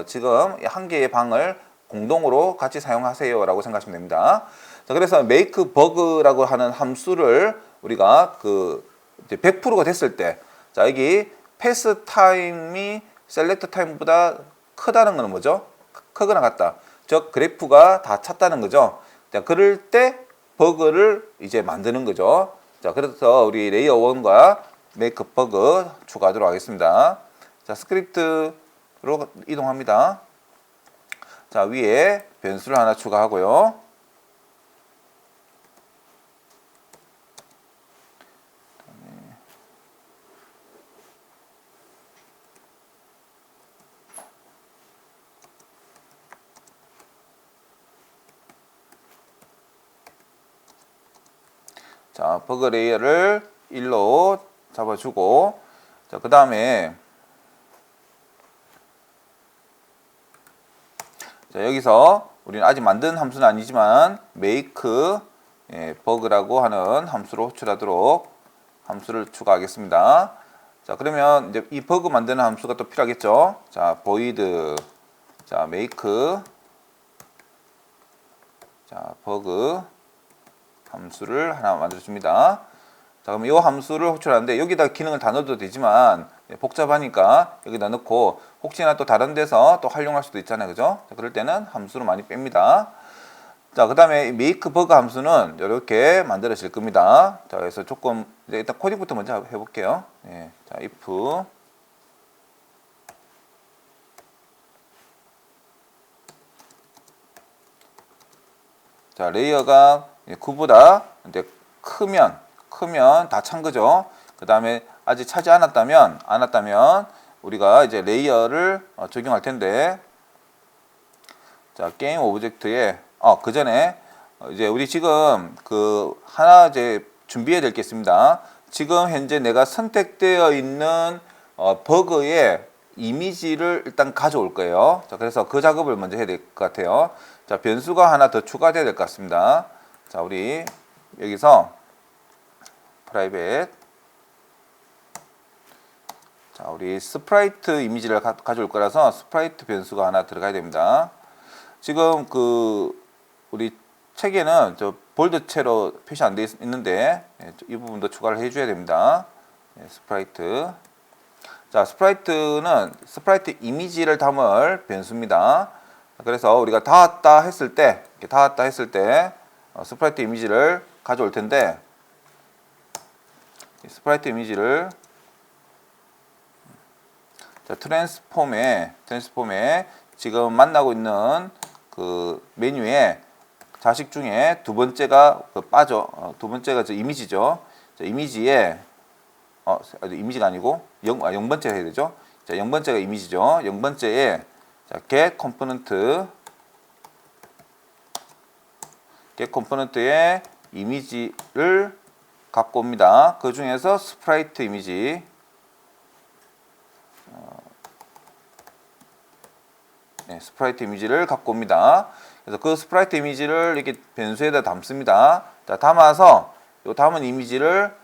지금 한 개의 방을 공동으로 같이 사용하세요 라고 생각하시면 됩니다. 자, 그래서 make bug라고 하는 함수를 우리가 그 이제 100%가 됐을 때 자, 여기 pass time이 select time보다 크다는 것은 뭐죠? 크거나 같다. 즉 그래프가 다 찼다는 거죠. 자, 그럴 때 버그를 이제 만드는 거죠. 자, 그래서 우리 레이어 1과 make bug 추가하도록 하겠습니다. 자, 스크립트로 이동합니다. 자, 위에 변수를 하나 추가하고요. 자, 버그 레이어를 1로 잡아주고 자, 그 다음에 자, 여기서 우리는 아직 만든 함수는 아니지만 make bug라고 하는 함수로 호출하도록 함수를 추가하겠습니다. 자, 그러면 이제 이 버그 만드는 함수가 또 필요하겠죠. 자, void 자, make 자, 버그 함수를 하나 만들어 줍니다. 자, 그럼 이 함수를 호출하는데 여기다 기능을 다 넣어도 되지만 복잡하니까 여기다 넣고 혹시나 또 다른 데서 또 활용할 수도 있잖아요. 그죠? 자, 그럴 때는 함수를 많이 뺍니다. 자, 그 다음에 make bug 함수는 이렇게 만들어질 겁니다. 자, 그래서 조금 이제 일단 코딩부터 먼저 해볼게요. 예, 자, if 자, 레이어가 9보다 이제 크면 다 찬 거죠. 그 다음에 아직 차지 않았다면 우리가 이제 레이어를 적용할 텐데 자, 게임 오브젝트에 그 전에 이제 우리 지금 그 하나 이제 준비해야 될 게 있습니다. 지금 현재 내가 선택되어 있는 버그의 이미지를 일단 가져올 거예요. 자, 그래서 그 작업을 먼저 해야 될 것 같아요. 자, 변수가 하나 더 추가돼야 될 것 같습니다. 자, 우리 여기서 프라이빗, 자, 우리 스프라이트 이미지를 가져올 거라서 스프라이트 변수가 하나 들어가야 됩니다. 지금 그 우리 책에는 저 볼드체로 표시 안 되어 있는데 이 부분도 추가를 해줘야 됩니다. 스프라이트. 자, 스프라이트는 스프라이트 이미지를 담을 변수입니다. 그래서 우리가 닿았다 했을 때, 이렇게 닿았다 했을 때 스프라이트 이미지를 가져올 텐데, 스프라이트 이미지를 자, 트랜스폼에 지금 만나고 있는 그 메뉴에 자식 중에 두 번째가 두 번째가 저 이미지죠. 자, 이미지에 이미지가 아니고 0번째 해야 되죠. 자, 0번째가 이미지죠. 0번째에 자, get 컴포넌트의 이미지를 갖고 옵니다. 그 중에서 스프라이트 이미지 스프라이트 이미지를 갖고 옵니다. 그래서 그 스프라이트 이미지를 이렇게 변수에다 담습니다. 자, 담아서 이 담은 이미지를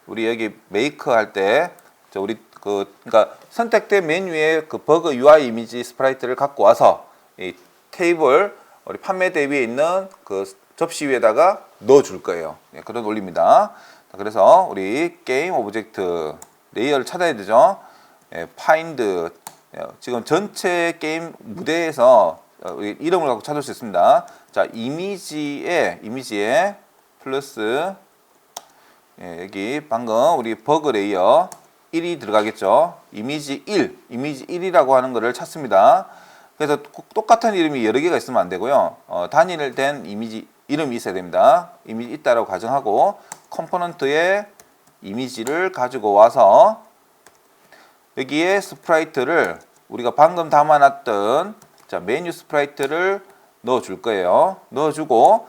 우리 여기 메이크 할 때 우리 그러니까 선택된 메뉴에 그 버그 UI 이미지 스프라이트를 갖고 와서 이 테이블 우리 판매 대비에 있는 그 접시 위에다가 넣어 줄 거예요. 그런 원리입니다. 그래서 우리 게임 오브젝트 레이어를 찾아야 되죠. 파인드 지금 전체 게임 무대에서 이름을 갖고 찾을 수 있습니다. 자, 이미지에 플러스 여기 방금 우리 버그 레이어 1이 들어가겠죠. 이미지 1이라고 하는 것을 찾습니다. 그래서 똑같은 이름이 여러 개가 있으면 안 되고요. 단일된 이미지 이름이 있어야 됩니다. 이미지 있다라고 가정하고 컴포넌트의 이미지를 가지고 와서 여기에 스프라이트를 우리가 방금 담아놨던 자, 메뉴 스프라이트를 넣어 줄 거예요. 넣어주고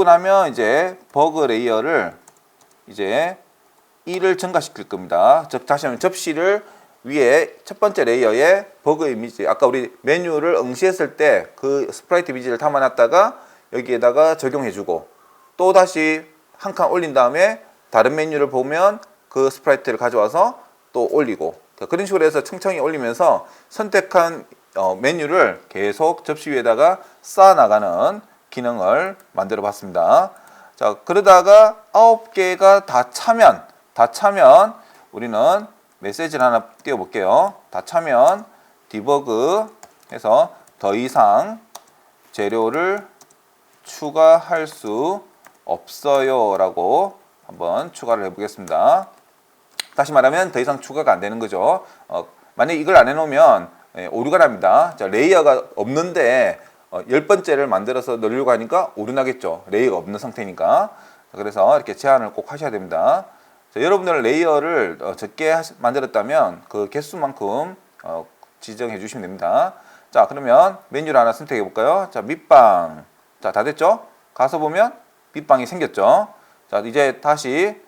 나면 이제 버그 레이어를 이제 1을 증가시킬 겁니다. 즉 다시 하면 접시를 위에 첫 번째 레이어에 버그 이미지 아까 우리 메뉴를 응시했을 때 그 스프라이트 이미지를 담아놨다가 여기에다가 적용해주고 또 다시 한 칸 올린 다음에 다른 메뉴를 보면 그 스프라이트를 가져와서 또 올리고 그런 식으로 해서 층층이 올리면서 선택한 메뉴를 계속 접시 위에다가 쌓아 나가는 기능을 만들어 봤습니다. 자, 그러다가 9개가 다 차면 우리는 메시지를 하나 띄워 볼게요. 다 차면 디버그 해서 더 이상 재료를 추가할 수 없어요 라고 한번 추가를 해 보겠습니다. 다시 말하면 더 이상 추가가 안 되는 거죠. 만약 이걸 안 해놓으면 오류가 납니다. 자, 레이어가 없는데 10번째를 만들어서 넣으려고 하니까 오류 나겠죠. 레이어가 없는 상태니까. 그래서 이렇게 제한을 꼭 하셔야 됩니다. 자, 여러분들 레이어를 적게 만들었다면 그 개수만큼 지정해 주시면 됩니다. 자, 그러면 메뉴를 하나 선택해 볼까요? 자, 밑방. 자, 다 됐죠? 가서 보면 밑방이 생겼죠? 자, 이제 다시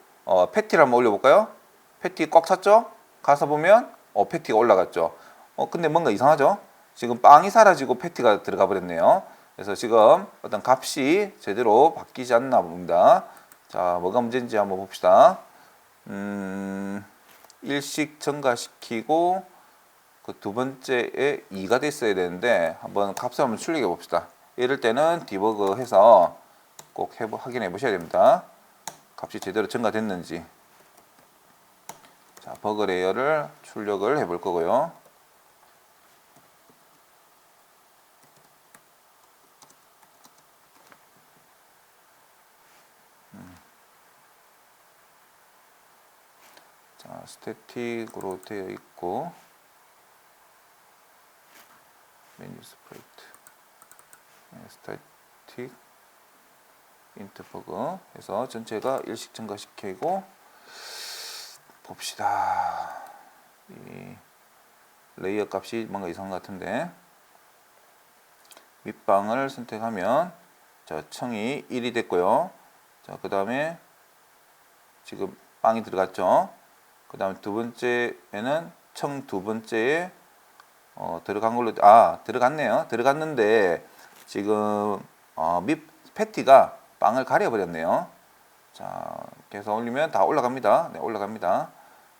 패티를 한번 올려볼까요? 패티 꽉 찼죠? 가서 보면 패티가 올라갔죠. 근데 뭔가 이상하죠? 지금 빵이 사라지고 패티가 들어가 버렸네요. 그래서 지금 어떤 값이 제대로 바뀌지 않나 봅니다. 자, 뭐가 문제인지 한번 봅시다. 일씩 증가시키고 그 두 번째에 2가 됐어야 되는데 한번 값을 한번 출력해 봅시다. 이럴 때는 디버그 해서 꼭 확인해 보셔야 됩니다. 값이 제대로 증가됐는지. 자, 버그 레이어를 출력을 해 볼 거고요. 자, 스태틱으로 되어 있고 메뉴 스프레이트 스태틱 인트 버그 해서 전체가 일씩 증가시키고 봅시다. 이 레이어 값이 뭔가 이상한 것 같은데 밑방을 선택하면 자, 청이 1이 됐고요. 자, 그 다음에 지금 빵이 들어갔죠. 그 다음에 두 번째에는 청 두 번째에 들어간 걸로 들어갔네요. 들어갔는데 지금 밑 패티가 빵을 가려버렸네요. 자, 계속 올리면 다 올라갑니다. 네, 올라갑니다.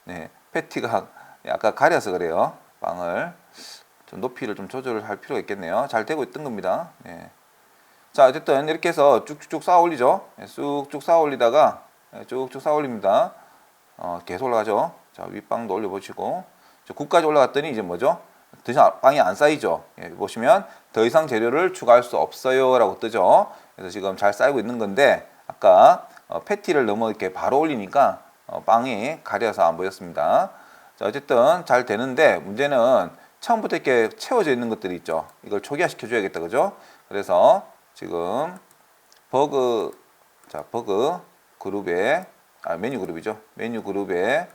네, 패티가 아까 가려서 그래요. 빵을 좀 높이를 좀 조절을 할 필요가 있겠네요. 잘 되고 있던 겁니다. 네. 자, 어쨌든 이렇게 해서 쭉쭉쭉 쌓아 올리죠. 네, 쑥쭉 쌓아 올리다가 쭉쭉 쌓아 올립니다. 계속 올라가죠. 자, 윗빵도 올려보시고 국까지 올라갔더니 이제 뭐죠? 더 이상 빵이 안 쌓이죠. 예, 보시면 더 이상 재료를 추가할 수 없어요 라고 뜨죠. 그래서 지금 잘 쌓이고 있는 건데 아까 패티를 너무 이렇게 바로 올리니까 빵이 가려서 안 보였습니다. 자, 어쨌든 잘 되는데 문제는 처음부터 이렇게 채워져 있는 것들이 있죠. 이걸 초기화시켜 줘야겠다, 그죠? 그래서 지금 버그 그룹에 메뉴 그룹이죠. 메뉴 그룹에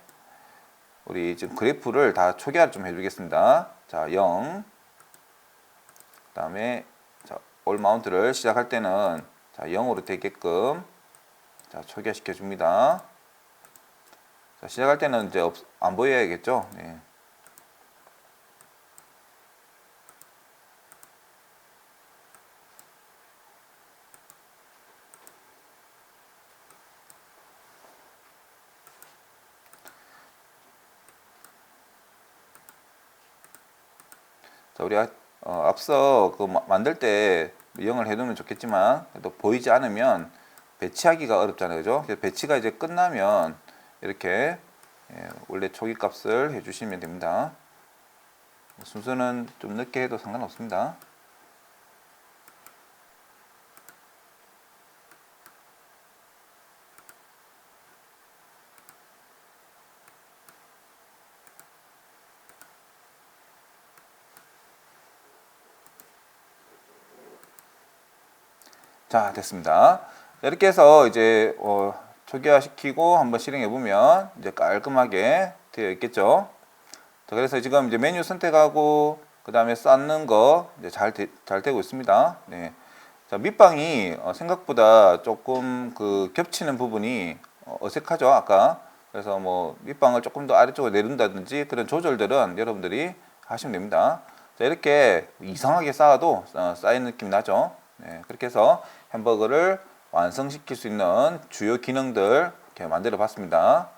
우리 지금 그래프를 다 초기화를 좀 해주겠습니다. 자, 0. 그 다음에 올 마운트를 시작할 때는 자, 0으로 되게끔 자, 초기화 시켜줍니다. 자, 시작할 때는 이제 안 보여야겠죠. 네. 자, 우리 앞서 그 만들 때 0을 해두면 좋겠지만 또 보이지 않으면 배치하기가 어렵잖아요, 그죠? 그래서 배치가 이제 끝나면 이렇게 원래 초기 값을 해주시면 됩니다. 순서는 좀 늦게 해도 상관없습니다. 자, 됐습니다. 이렇게 해서 이제 초기화 시키고 한번 실행해 보면 이제 깔끔하게 되어 있겠죠. 자, 그래서 지금 이제 메뉴 선택하고 그 다음에 쌓는 거 이제 잘 되고 있습니다. 네. 자, 밑방이 생각보다 조금 그 겹치는 부분이 어색하죠, 아까. 그래서 뭐 밑방을 조금 더 아래쪽으로 내린다든지 그런 조절들은 여러분들이 하시면 됩니다. 자, 이렇게 이상하게 쌓아도 쌓인 느낌이 나죠. 네, 그렇게 해서 햄버거를 완성시킬 수 있는 주요 기능들 이렇게 만들어 봤습니다.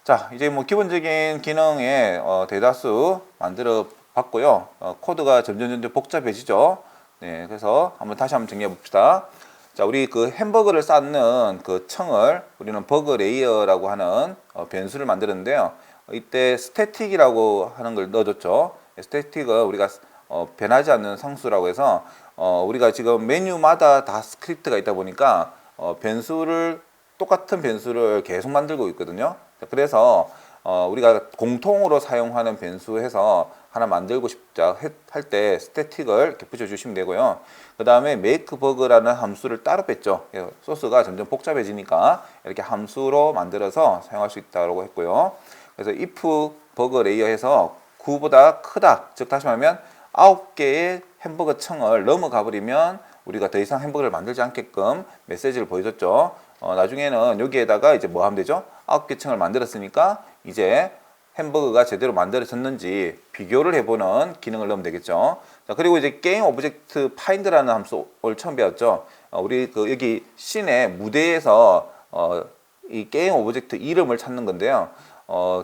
자, 이제 뭐 기본적인 기능에 대다수 만들어 봤고요. 코드가 점점 복잡해지죠. 네, 그래서 다시 한번 정리해 봅시다. 자, 우리 그 햄버거를 쌓는 그 청을 우리는 버그 레이어라고 하는 변수를 만들었는데요. 이때 스태틱이라고 하는 걸 넣어줬죠. 스태틱은 우리가 변하지 않는 상수라고 해서 우리가 지금 메뉴마다 다 스크립트가 있다 보니까 똑같은 변수를 계속 만들고 있거든요. 그래서 우리가 공통으로 사용하는 변수 해서 하나 만들고 싶자 할 때 스태틱을 이렇게 붙여주시면 되고요. 그 다음에 make bug라는 함수를 따로 뺐죠. 소스가 점점 복잡해지니까 이렇게 함수로 만들어서 사용할 수 있다고 했고요. 그래서 if bug layer 해서 9보다 크다. 즉 다시 말하면 9개의 햄버거 층을 넘어가 버리면 우리가 더 이상 햄버거를 만들지 않게끔 메시지를 보여줬죠. 나중에는 여기에다가 이제 뭐 하면 되죠? 9개 층을 만들었으니까 이제 햄버거가 제대로 만들어졌는지 비교를 해보는 기능을 넣으면 되겠죠. 자, 그리고 이제 게임 오브젝트 파인드라는 함수를 처음 배웠죠. 우리 그 여기 씬의 무대에서 이 게임 오브젝트 이름을 찾는 건데요.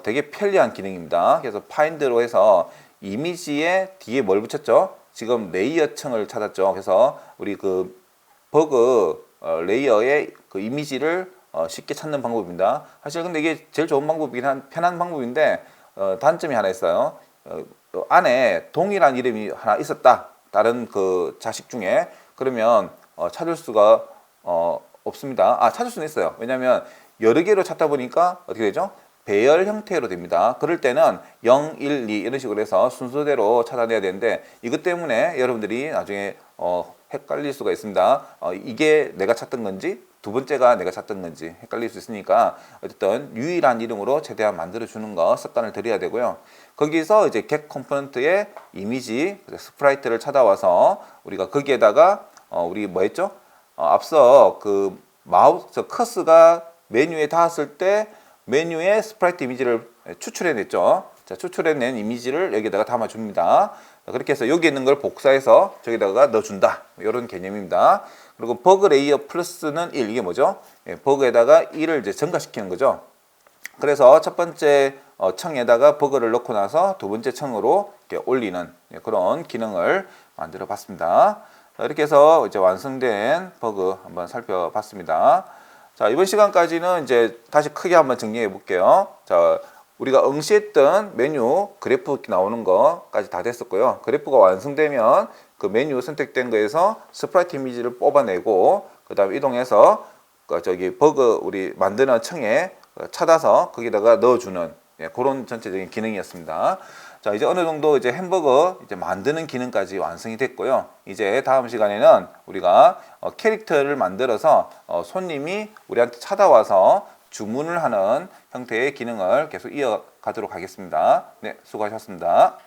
되게 편리한 기능입니다. 그래서 파인드로 해서 이미지에 뒤에 뭘 붙였죠? 지금 레이어층을 찾았죠. 그래서 우리 그 버그 레이어의 그 이미지를 쉽게 찾는 방법입니다. 사실 근데 이게 제일 좋은 방법이긴 한 편한 방법인데 단점이 하나 있어요. 안에 동일한 이름이 하나 있었다. 다른 그 자식 중에 그러면 찾을 수가 없습니다. 찾을 수는 있어요. 왜냐하면 여러 개로 찾다 보니까 어떻게 되죠? 배열 형태로 됩니다. 그럴 때는 0, 1, 2 이런 식으로 해서 순서대로 찾아내야 되는데 이것 때문에 여러분들이 나중에 헷갈릴 수가 있습니다. 이게 내가 찾던 건지 두 번째가 내가 찾던 건지 헷갈릴 수 있으니까 어쨌든 유일한 이름으로 최대한 만들어 주는 거 습관을 들여야 되고요. 거기서 이제 get 컴포넌트의 이미지 스프라이트를 찾아와서 우리가 거기에다가 우리 뭐 했죠? 앞서 그 마우스 커서가 메뉴에 닿았을 때 메뉴에 스프라이트 이미지를 추출해냈죠. 자, 추출해낸 이미지를 여기다가 담아줍니다. 그렇게 해서 여기 있는 걸 복사해서 저기다가 넣어준다. 이런 개념입니다. 그리고 버그 레이어 플러스는 1, 이게 뭐죠? 버그에다가 1을 이제 증가시키는 거죠. 그래서 첫 번째 청에다가 버그를 넣고 나서 두 번째 청으로 이렇게 올리는 그런 기능을 만들어 봤습니다. 이렇게 해서 이제 완성된 버그 한번 살펴봤습니다. 자, 이번 시간까지는 이제 다시 크게 한번 정리해 볼게요. 자, 우리가 응시했던 메뉴 그래프 나오는 거까지 다 됐었고요. 그래프가 완성되면 그 메뉴 선택된 거에서 스프라이트 이미지를 뽑아내고 그 다음에 이동해서 저기 버그 우리 만드는 청에 찾아서 거기다가 넣어주는 그런 전체적인 기능이었습니다. 자, 이제 어느 정도 이제 햄버거 이제 만드는 기능까지 완성이 됐고요. 이제 다음 시간에는 우리가 캐릭터를 만들어서 손님이 우리한테 찾아와서 주문을 하는 형태의 기능을 계속 이어가도록 하겠습니다. 네, 수고하셨습니다.